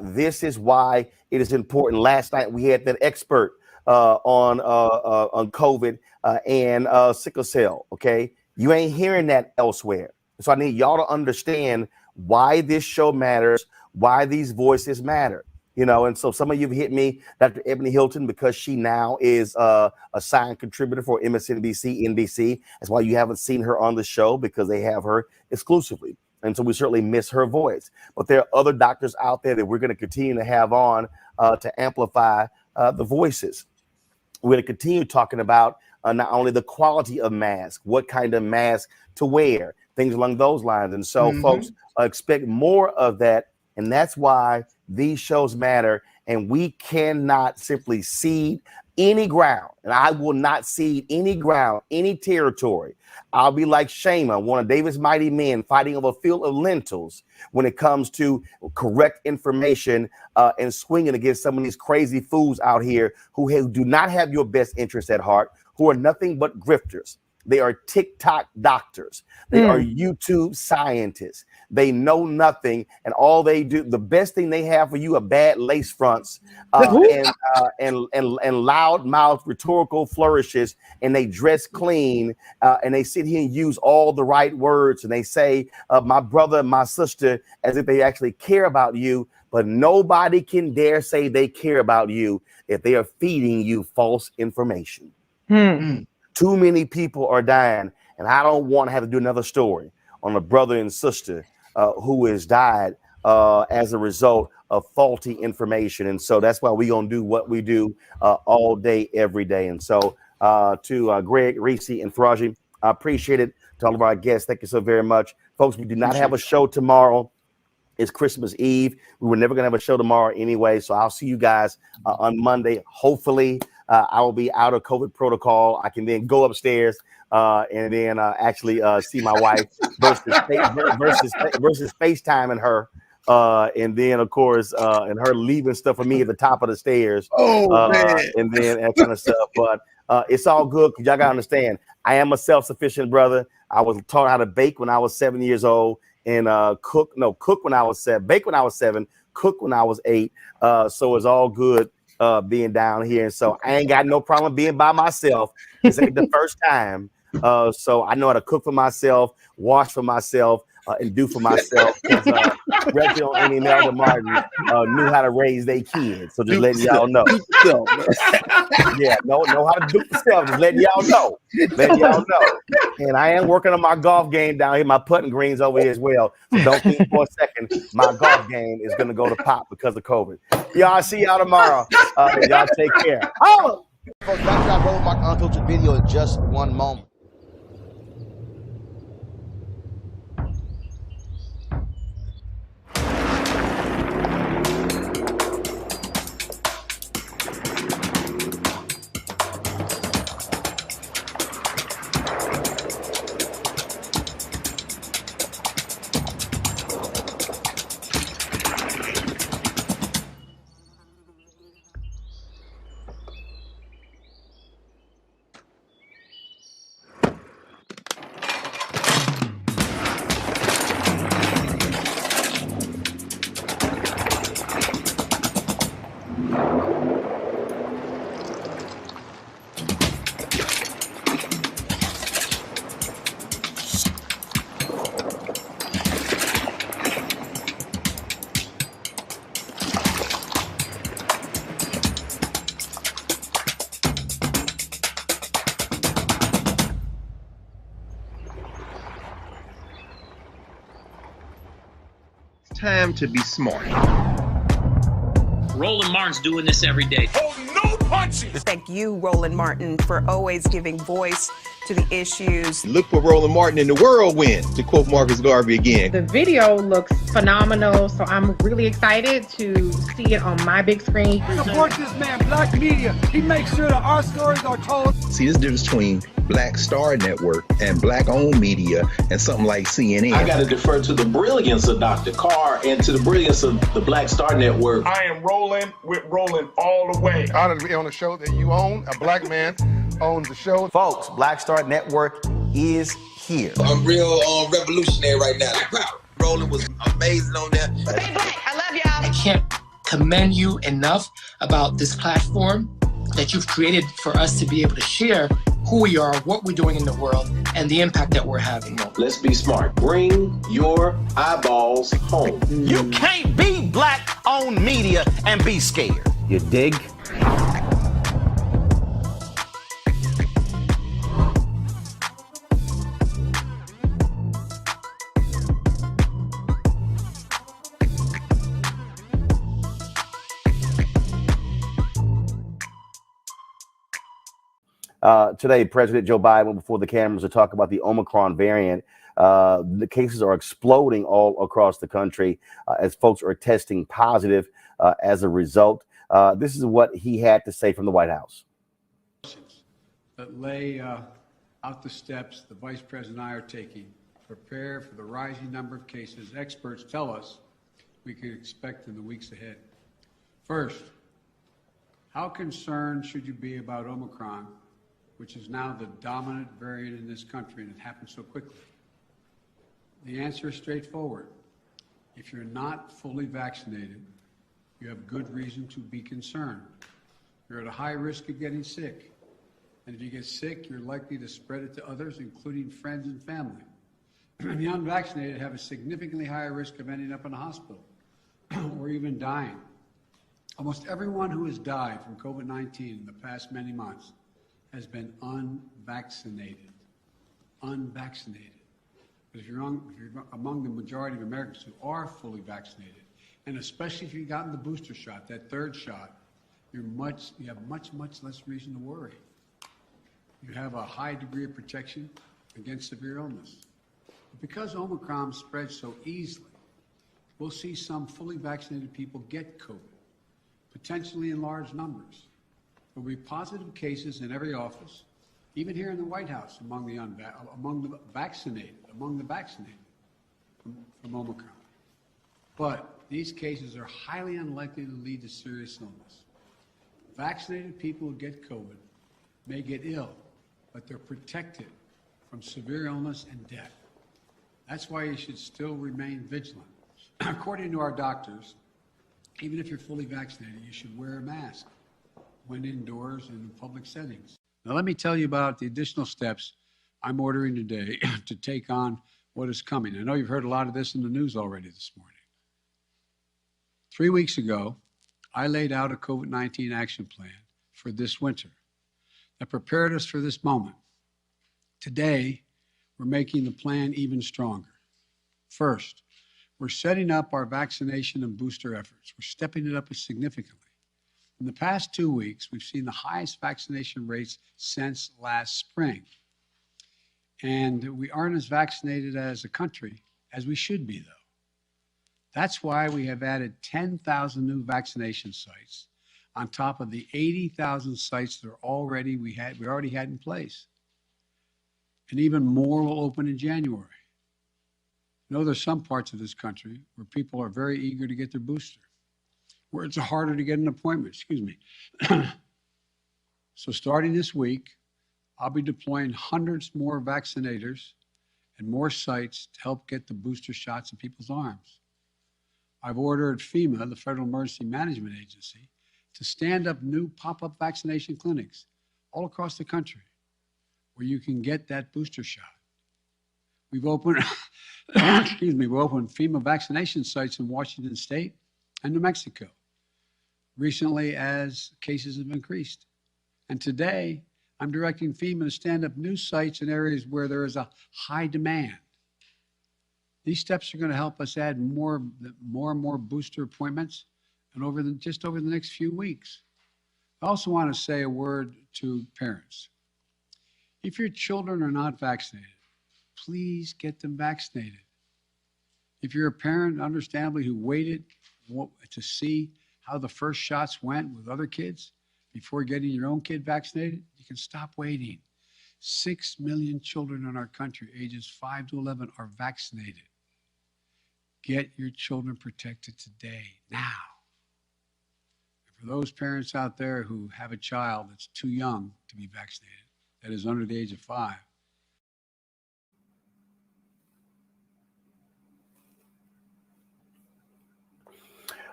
Speaker 1: this is why it is important. Last night we had that expert on COVID and sickle cell. Okay, you ain't hearing that elsewhere. So I need y'all to understand why this show matters, why these voices matter. And so some of you have hit me, Dr. Ebony Hilton, because she now is a signed contributor for MSNBC, NBC. That's why you haven't seen her on the show, because they have her exclusively. And so we certainly miss her voice. But there are other doctors out there that we're going to continue to have on to amplify the voices. We're going to continue talking about not only the quality of mask, what kind of mask to wear, things along those lines. And so folks expect more of that. And that's why these shows matter. And we cannot simply cede any ground. And I will not cede any ground, any territory. I'll be like Shema, one of David's mighty men, fighting over a field of lentils when it comes to correct information and swinging against some of these crazy fools out here who do not have your best interest at heart, who are nothing but grifters. They are TikTok doctors. They are YouTube scientists. They know nothing, and all they do, the best thing they have for you, are bad lace fronts and loud mouth rhetorical flourishes, and they dress clean and they sit here and use all the right words, and they say my brother, my sister, as if they actually care about you. But nobody can dare say they care about you if they are feeding you false information. Too many people are dying, and I don't want to have to do another story on a brother and sister who has died as a result of faulty information. And so that's why we're going to do what we do all day, every day. And so to Greg, Reese, and Faraji, I appreciate it. To all of our guests, thank you so very much. Folks, we do not have a show tomorrow. It's Christmas Eve. We were never going to have a show tomorrow anyway. So I'll see you guys on Monday. Hopefully, I will be out of COVID protocol. I can then go upstairs and then actually see my wife versus FaceTiming her. And then, of course, and her leaving stuff for me at the top of the stairs. And then that kind of stuff. But it's all good, because y'all got to understand, I am a self-sufficient brother. I was taught how to bake when I was 7 years old, and cook when I was 7, bake when I was 7, cook when I was 8. So it's all good being down here. And so I ain't got no problem being by myself. This ain't the first time. So I know how to cook for myself, wash for myself. and do for myself, because Reginald and Imelda Martin knew how to raise their kids. So just letting y'all know. Yeah, know how to do for self. Just letting y'all know. And I am working on my golf game down here, my putting greens over here as well. So don't think for a second my golf game is going to go to pop because of COVID. Y'all, see y'all tomorrow. Y'all take care. Oh! Folks, back to our Roland Martin Unfiltered video in just one moment.
Speaker 13: Time to be smart.
Speaker 5: Roland Martin's doing this every day.
Speaker 7: Oh, no punches! Thank you, Roland Martin, for always giving voice to the issues.
Speaker 13: Look for Roland Martin in the whirlwind, to quote Marcus Garvey again.
Speaker 8: The video looks phenomenal, so I'm really excited to see it on my big screen.
Speaker 14: Support this man, Black Media. He makes sure that our stories are told.
Speaker 13: See, this difference between Black Star Network and Black-owned media and something like CNN.
Speaker 9: I got to defer to the brilliance of Dr. Carr and to the brilliance of the Black Star Network.
Speaker 6: I am rolling with Roland all the way.
Speaker 15: Honored to be on a show that you own. A black man owns the show.
Speaker 1: Folks, Black Star Network is here.
Speaker 10: I'm real revolutionary right now. Roland was amazing on there.
Speaker 11: Stay black. I love y'all. I can't commend you enough about this platform that you've created for us to be able to share who we are, what we're doing in the world, and the impact that we're having.
Speaker 9: Let's be smart. Bring your eyeballs home.
Speaker 16: You can't be Black-owned media and be scared.
Speaker 1: You dig? Today, President Joe Biden went before the cameras to talk about the Omicron variant. The cases are exploding all across the country as folks are testing positive as a result. This is what he had to say from the White House.
Speaker 17: That lay out the steps the Vice President and I are taking to prepare for the rising number of cases experts tell us we can expect in the weeks ahead. First, how concerned should you be about Omicron, which is now the dominant variant in this country, and it happened so quickly? The answer is straightforward. If you're not fully vaccinated, you have good reason to be concerned. You're at a high risk of getting sick. And if you get sick, you're likely to spread it to others, including friends and family. The unvaccinated have a significantly higher risk of ending up in a hospital or even dying. Almost everyone who has died from COVID-19 in the past many months has been unvaccinated. Unvaccinated. But if you're among the majority of Americans who are fully vaccinated, and especially if you've gotten the booster shot, that third shot, you have much less reason to worry. You have a high degree of protection against severe illness. But because Omicron spreads so easily, we'll see some fully vaccinated people get COVID, potentially in large numbers. There will be positive cases in every office, even here in the White House, among the vaccinated from Omicron. But these cases are highly unlikely to lead to serious illness. Vaccinated people who get COVID may get ill, but they're protected from severe illness and death. That's why you should still remain vigilant. According to our doctors, even if you're fully vaccinated, you should wear a mask when indoors and in public settings. Now, let me tell you about the additional steps I'm ordering today to take on what is coming. I know you've heard a lot of this in the news already this morning. 3 weeks ago, I laid out a COVID-19 action plan for this winter that prepared us for this moment. Today, we're making the plan even stronger. First, we're setting up our vaccination and booster efforts. We're stepping it up significantly. In the past 2 weeks, we've seen the highest vaccination rates since last spring. And we aren't as vaccinated as a country as we should be, though. That's why we have added 10,000 new vaccination sites on top of the 80,000 sites that we already had in place. And even more will open in January. I know there's some parts of this country where people are very eager to get their booster, where it's harder to get an appointment, So starting this week, I'll be deploying hundreds more vaccinators and more sites to help get the booster shots in people's arms. I've ordered FEMA, the Federal Emergency Management Agency, to stand up new pop-up vaccination clinics all across the country where you can get that booster shot. We've opened, we've opened FEMA vaccination sites in Washington State and New Mexico recently as cases have increased. And today, I'm directing FEMA to stand up new sites in areas where there is a high demand. These steps are going to help us add more and more booster appointments and just over the next few weeks. I also want to say a word to parents. If your children are not vaccinated, please get them vaccinated. If you're a parent, understandably, who waited to see how the first shots went with other kids before getting your own kid vaccinated, you can stop waiting. 6 million children in our country, ages 5 to 11, are vaccinated. Get your children protected today, now. And for those parents out there who have a child that's too young to be vaccinated, that is under the age of 5,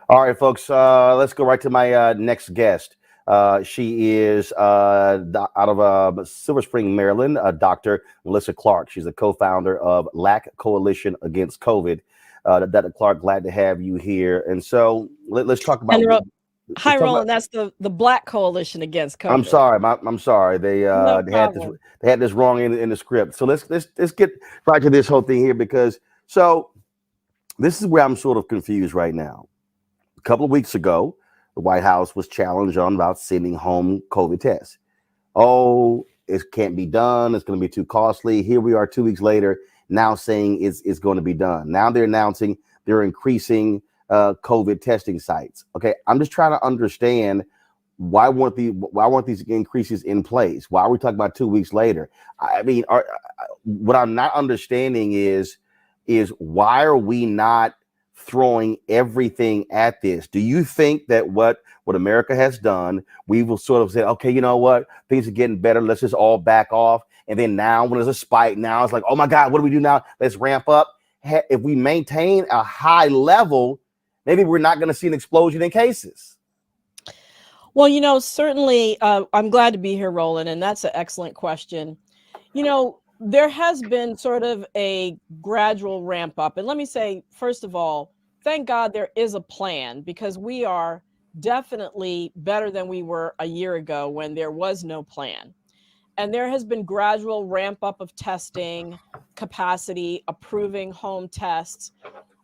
Speaker 1: All right, folks, let's go right to my next guest. She is out of Silver Spring, Maryland, Dr. Melissa Clark. She's a co-founder of LAC Coalition Against COVID. Dr. Clark, glad to have you here. And so let's talk about.
Speaker 18: Hi, Roland. That's the Black Coalition Against COVID.
Speaker 1: I'm sorry. I'm sorry. They had this wrong in the script. So let's get right to this whole thing here, because this is where I'm sort of confused right now. A couple of weeks ago, the White House was challenged on about sending home COVID tests. Oh, it can't be done. It's going to be too costly. Here we are 2 weeks later, now saying it's going to be done. Now they're announcing they're increasing COVID testing sites. Okay, I'm just trying to understand why weren't these increases in place? Why are we talking about 2 weeks later? I mean, what I'm not understanding is why are we not throwing everything at this? Do you think that what America has done, we will sort of say, okay, you know what, things are getting better, let's just all back off, and then now when there's a spike, now it's like, oh my God, what do we do now? Let's ramp up. If we maintain a high level, maybe we're not going to see an explosion in cases.
Speaker 18: Well, certainly, I'm glad to be here, Roland, and that's an excellent question. There has been sort of a gradual ramp up. And let me say, first of all, thank God there is a plan, because we are definitely better than we were a year ago when there was no plan. And there has been gradual ramp up of testing capacity, approving home tests.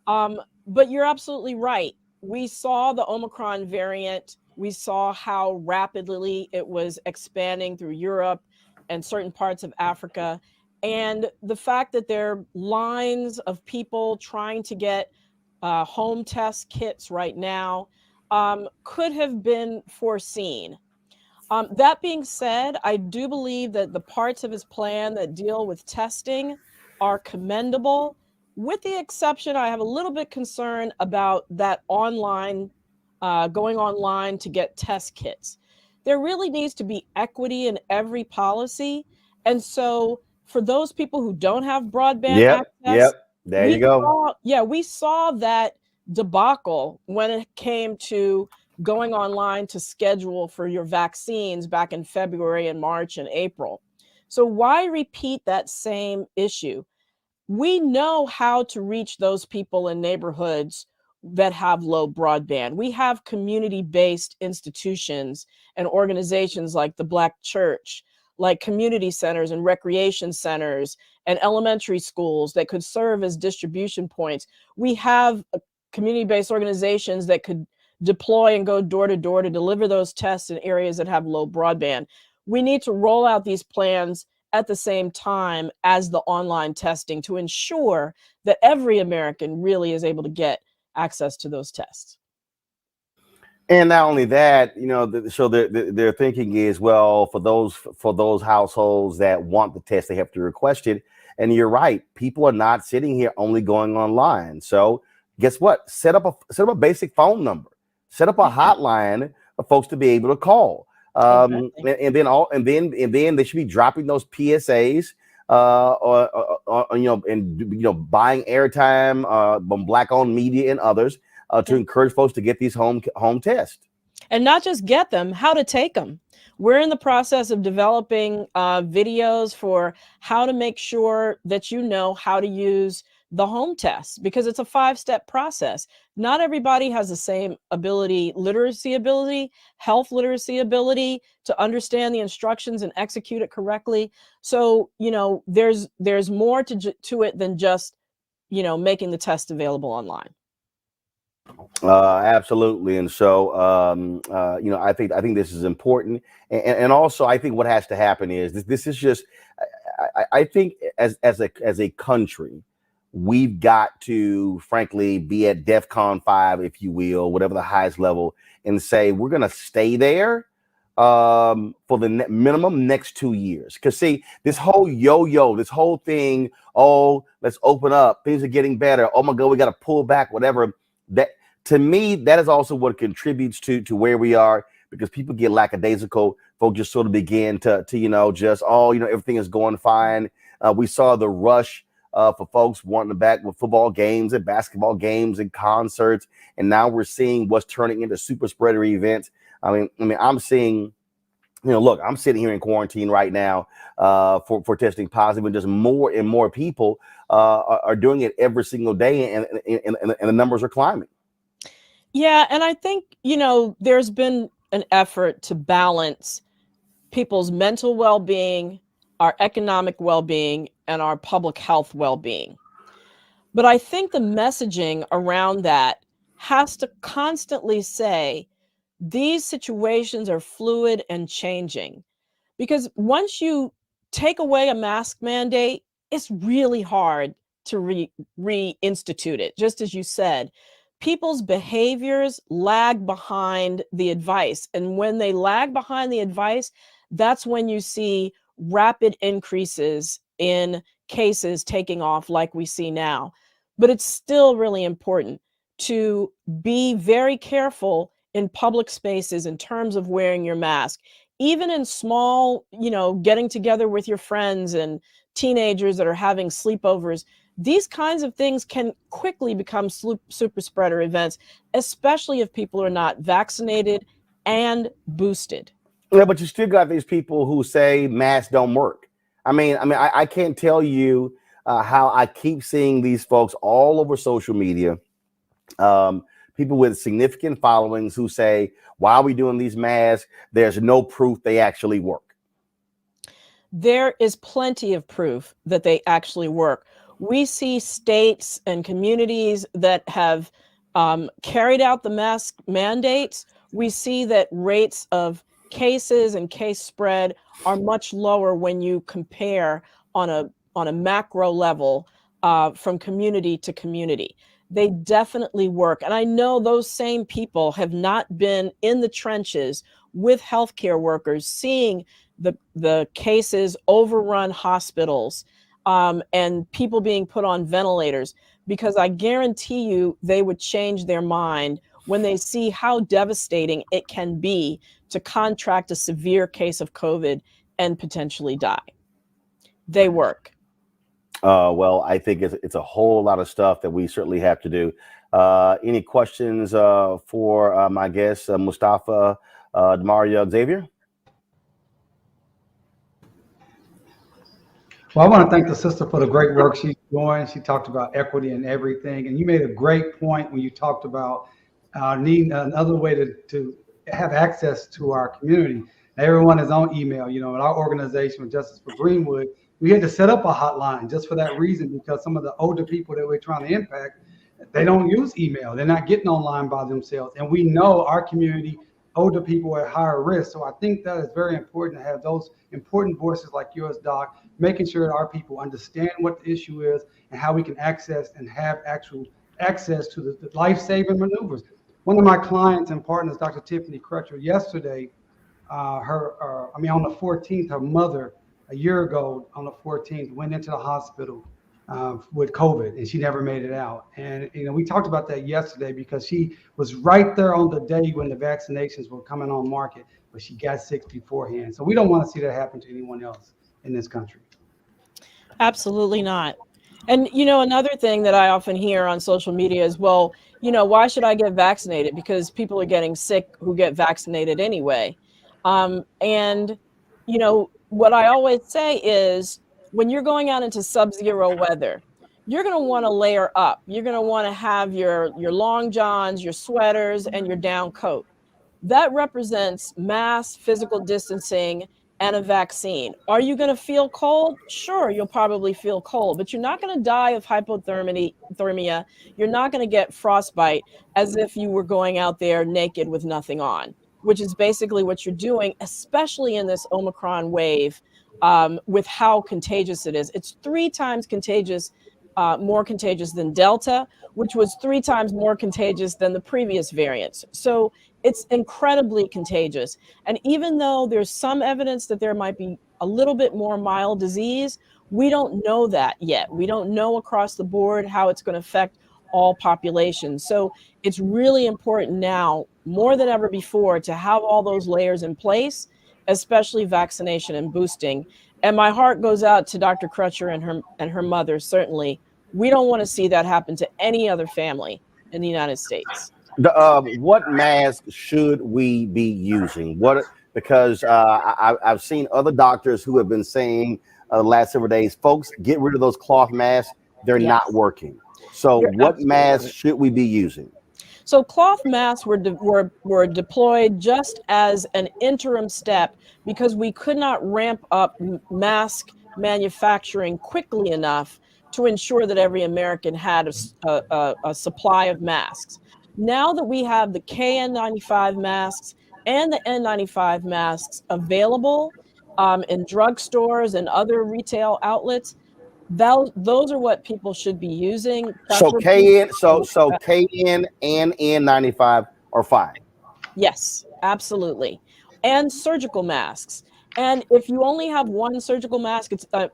Speaker 18: But you're absolutely right. We saw the Omicron variant. We saw how rapidly it was expanding through Europe and certain parts of Africa. And the fact that there are lines of people trying to get home test kits right now could have been foreseen. That being said, I do believe that the parts of his plan that deal with testing are commendable, with the exception, I have a little bit concern about that online, going online to get test kits. There really needs to be equity in every policy. And so for those people who don't have broadband access,
Speaker 1: there you go.
Speaker 18: We saw that debacle when it came to going online to schedule for your vaccines back in February and March and April. So why repeat that same issue? we know how to reach those people in neighborhoods that have low broadband. We have community-based institutions and organizations like the Black Church, like community centers and recreation centers and elementary schools that could serve as distribution points. We have community-based organizations that could deploy and go door to door to deliver those tests in areas that have low broadband. We need to roll out these plans at the same time as the online testing to ensure that every American really is able to get access to those tests.
Speaker 1: And not only that, you know, so their thinking is, well, for those households that want the test, they have to request it. And you're right, people are not sitting here only going online. So guess what? Set up a basic phone number, set up a hotline for folks to be able to call.
Speaker 18: Exactly.
Speaker 1: And then they should be dropping those PSAs, or you know, and you know, buying airtime from Black-owned media and others to encourage folks to get these home tests.
Speaker 18: And not just get them, how to take them. We're in the process of developing videos for how to make sure that you know how to use the home test, because it's a 5-step process. Not everybody has the same ability, health literacy ability to understand the instructions and execute it correctly. So, you know, there's more to it than just, you know, making the test available online.
Speaker 1: Absolutely. And so, you know, I think this is important. And also, I think what has to happen is this is just, I think as a country, we've got to, frankly, be at DEFCON 5, if you will, whatever the highest level, and say we're going to stay there for the minimum next 2 years. Because see, this whole yo-yo, this whole thing, oh, let's open up, things are getting better, oh my God, we got to pull back, whatever. That, to me, that is also what contributes to where we are, because people get lackadaisical. Folks just sort of begin to you know, just, oh, you know, everything is going fine. We saw the rush for folks wanting to back with football games and basketball games and concerts, and now we're seeing what's turning into super spreader events. I mean, I'm seeing, you know, look, I'm sitting here in quarantine right now for testing positive, and just more and more people are doing it every single day, and the numbers are climbing.
Speaker 18: Yeah, and I think, you know, there's been an effort to balance people's mental well-being, our economic well-being, and our public health well-being. But I think the messaging around that has to constantly say these situations are fluid and changing. Because once you take away a mask mandate, it's really hard to reinstitute it. Just as you said, people's behaviors lag behind the advice. And when they lag behind the advice, that's when you see rapid increases in cases taking off like we see now. But it's still really important to be very careful in public spaces in terms of wearing your mask. Even in small, you know, getting together with your friends and teenagers that are having sleepovers, these kinds of things can quickly become super spreader events, especially if people are not vaccinated and boosted.
Speaker 1: Yeah, but you still got these people who say masks don't work. I can't tell you how I keep seeing these folks all over social media. People with significant followings who say, why are we doing these masks? There's no proof they actually work.
Speaker 18: There is plenty of proof that they actually work. We see states and communities that have carried out the mask mandates. We see that rates of cases and case spread are much lower when you compare on a macro level from community to community. They definitely work. And I know those same people have not been in the trenches with healthcare workers, seeing the cases overrun hospitals and people being put on ventilators, because I guarantee you they would change their mind when they see how devastating it can be to contract a severe case of COVID and potentially die. They work.
Speaker 1: Well, I think it's a whole lot of stuff that we certainly have to do. Any questions for my guest, Mustafa Demaria Xavier?
Speaker 14: Well, I want to thank the sister for the great work she's doing. She talked about equity and everything. And you made a great point when you talked about needing another way to have access to our community. Everyone is on email. You know, at our organization, Justice for Greenwood, we had to set up a hotline just for that reason, because some of the older people that we're trying to impact, they don't use email. They're not getting online by themselves. And we know our community, older people are at higher risk. So I think that is very important to have those important voices like yours, Doc, making sure that our people understand what the issue is and how we can access and have actual access to the life-saving maneuvers. One of my clients and partners, Dr. Tiffany Crutcher, yesterday, on the 14th, her mother, a year ago on the 14th, went into the hospital with COVID, and she never made it out. And we talked about that yesterday because she was right there on the day when the vaccinations were coming on market, but she got sick beforehand. So we don't want to see that happen to anyone else in this country.
Speaker 18: Absolutely not. And another thing that I often hear on social media is, well, why should I get vaccinated? Because people are getting sick who get vaccinated anyway. And what I always say is, when you're going out into sub-zero weather, you're going to want to layer up. You're going to want to have your long johns, your sweaters, and your down coat. That represents mass physical distancing and a vaccine. Are you going to feel cold? Sure, you'll probably feel cold, but you're not going to die of hypothermia. You're not going to get frostbite as if you were going out there naked with nothing on, which is basically what you're doing, especially in this Omicron wave, with how contagious it is. It's 3 times contagious, more contagious than Delta, which was 3 times more contagious than the previous variants. So it's incredibly contagious. And even though there's some evidence that there might be a little bit more mild disease, we don't know that yet. We don't know across the board how it's going to affect all populations. So it's really important now, more than ever before, to have all those layers in place, especially vaccination and boosting. And my heart goes out to Dr. Crutcher and her mother, certainly. We don't want to see that happen to any other family in the United States.
Speaker 1: What mask should we be using? Because I've seen other doctors who have been saying the last several days, folks, get rid of those cloth masks. They're not working. So what mask should we be using?
Speaker 18: So cloth masks were deployed just as an interim step because we could not ramp up mask manufacturing quickly enough to ensure that every American had a supply of masks. Now that we have the KN95 masks and the N95 masks available in drugstores and other retail outlets, those are what people should be using.
Speaker 1: So KN and N95 are fine.
Speaker 18: Yes, absolutely. And surgical masks. And if you only have one surgical mask,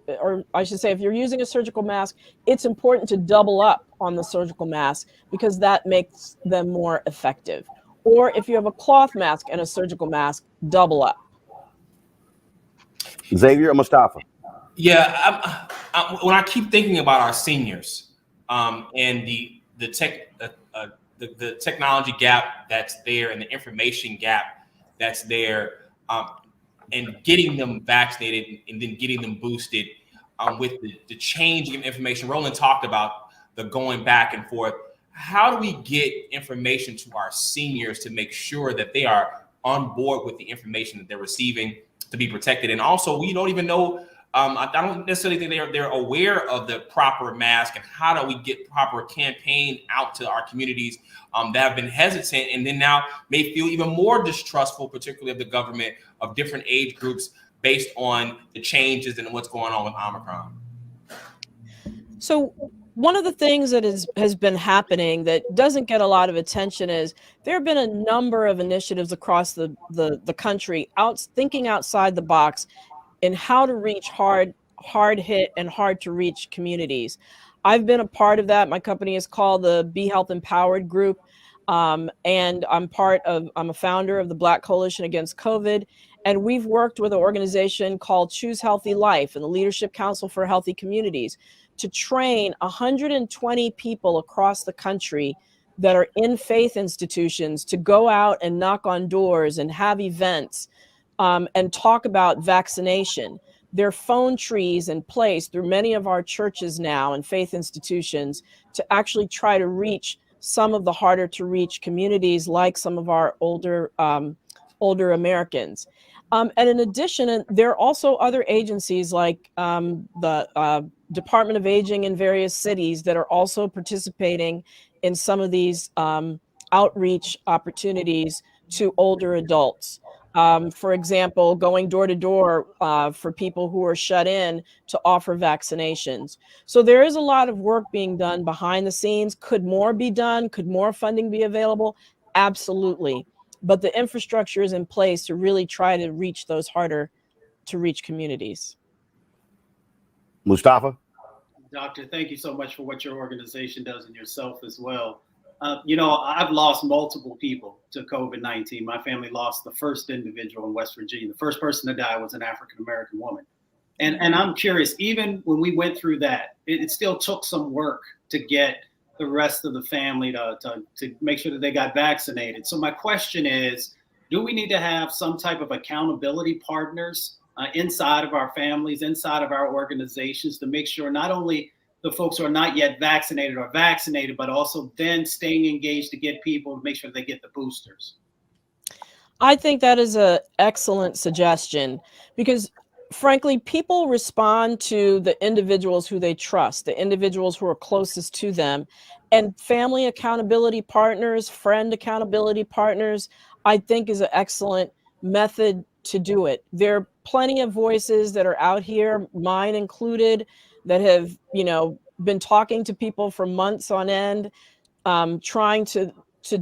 Speaker 18: or I should say, if you're using a surgical mask, it's important to double up on the surgical mask because that makes them more effective. Or if you have a cloth mask and a surgical mask, double up.
Speaker 1: Xavier or Mustafa?
Speaker 19: Yeah, when I keep thinking about our seniors and the technology gap that's there and the information gap that's there, and getting them vaccinated and then getting them boosted with the changing of information. Roland talked about the going back and forth. How do we get information to our seniors to make sure that they are on board with the information that they're receiving to be protected? And also, we don't even know, I don't necessarily think they're aware of the proper mask and how do we get proper campaign out to our communities that have been hesitant and then now may feel even more distrustful, particularly of the government, of different age groups based on the changes and what's going on with Omicron.
Speaker 18: So one of the things that has been happening that doesn't get a lot of attention is there have been a number of initiatives across the country thinking outside the box in how to reach hard hit and hard to reach communities. I've been a part of that. My company is called the Be Health Empowered Group. And I'm a founder of the Black Coalition Against COVID. And we've worked with an organization called Choose Healthy Life and the Leadership Council for Healthy Communities to train 120 people across the country that are in faith institutions to go out and knock on doors and have events and talk about vaccination. there are phone trees in place through many of our churches now and faith institutions to actually try to reach some of the harder to reach communities, like some of our older Americans. And in addition, there are also other agencies like the Department of Aging in various cities that are also participating in some of these outreach opportunities to older adults. For example, going door to door for people who are shut in to offer vaccinations. So there is a lot of work being done behind the scenes. Could more be done? Could more funding be available? Absolutely. But the infrastructure is in place to really try to reach those harder to reach communities.
Speaker 1: Mustafa?
Speaker 20: Doctor, thank you so much for what your organization does and yourself as well. You know, I've lost multiple people to COVID-19. My family lost the first individual in West Virginia. The first person to die was an African-American woman. And I'm curious, even when we went through that, it still took some work to get the rest of the family to make sure that they got vaccinated. So my question is, do we need to have some type of accountability partners inside of our families, inside of our organizations, to make sure not only the folks who are not yet vaccinated are vaccinated, but also then staying engaged to get people to make sure they get the boosters?
Speaker 18: I think that is an excellent suggestion, because frankly, people respond to the individuals who they trust, the individuals who are closest to them, and family accountability partners, friend accountability partners, I think is an excellent method to do it. There are plenty of voices that are out here, mine included, that have, you know, been talking to people for months on end, trying to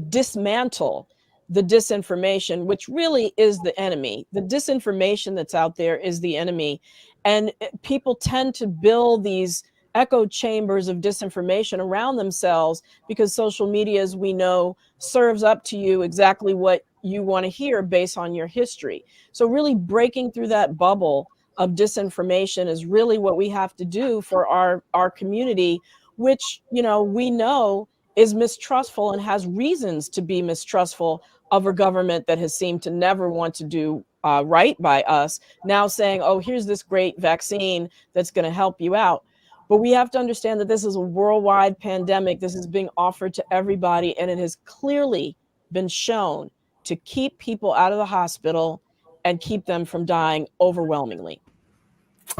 Speaker 18: dismantle the disinformation, which really is the enemy. The disinformation that's out there is the enemy. And people tend to build these echo chambers of disinformation around themselves because social media, as we know, serves up to you exactly what you want to hear based on your history. So really breaking through that bubble of disinformation is really what we have to do for our community, which, you know, we know is mistrustful and has reasons to be mistrustful of a government that has seemed to never want to do right by us, now saying, oh, here's this great vaccine that's going to help you out. But we have to understand that this is a worldwide pandemic. This is being offered to everybody, and it has clearly been shown to keep people out of the hospital and keep them from dying overwhelmingly.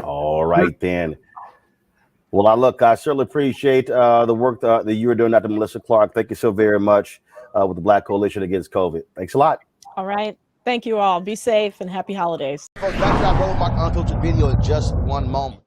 Speaker 1: All right, then. Well, I certainly appreciate the work that you are doing, Dr. Melissa Clark. Thank you so very much with the Black Coalition Against COVID. Thanks a lot.
Speaker 18: All right. Thank you all. Be safe and happy holidays.
Speaker 1: Back to our Roll Mark Unfiltered video in just one moment.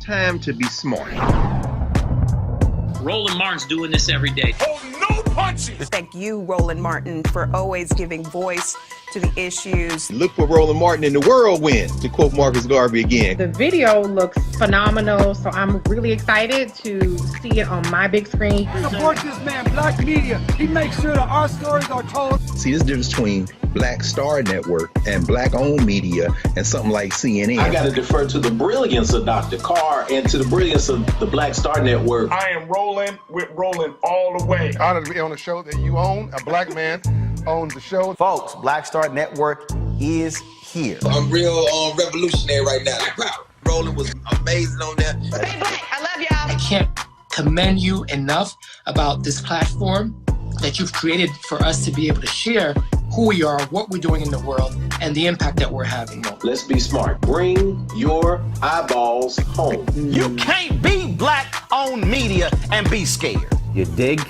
Speaker 13: Time to be smart.
Speaker 5: Roland Martin's doing this every day.
Speaker 7: Oh, no punches! Thank you, Roland Martin, for always giving voice to the issues.
Speaker 13: Look for Roland Martin in the whirlwind, to quote Marcus Garvey again.
Speaker 21: The video looks phenomenal, so I'm really excited to see it on my big screen.
Speaker 22: Support this man, Black Media. He makes sure that our stories are told.
Speaker 13: See, this difference between Black Star Network and Black-owned media and something like CNN.
Speaker 9: I got to defer to the brilliance of Dr. Carr and to the brilliance of the Black Star Network.
Speaker 15: I am rolling with Roland all the way. Honored to be on a show that you own. A black man owns the show.
Speaker 1: Folks, Black Star Network is here.
Speaker 10: I'm real revolutionary right now. Roland was amazing on there.
Speaker 11: Stay black. I love y'all. I can't commend you enough about this platform that you've created for us to be able to share who we are, what we're doing in the world, and the impact that we're having.
Speaker 9: Let's be smart. Bring your eyeballs home.
Speaker 16: You can't be black-owned media and be scared.
Speaker 1: You dig?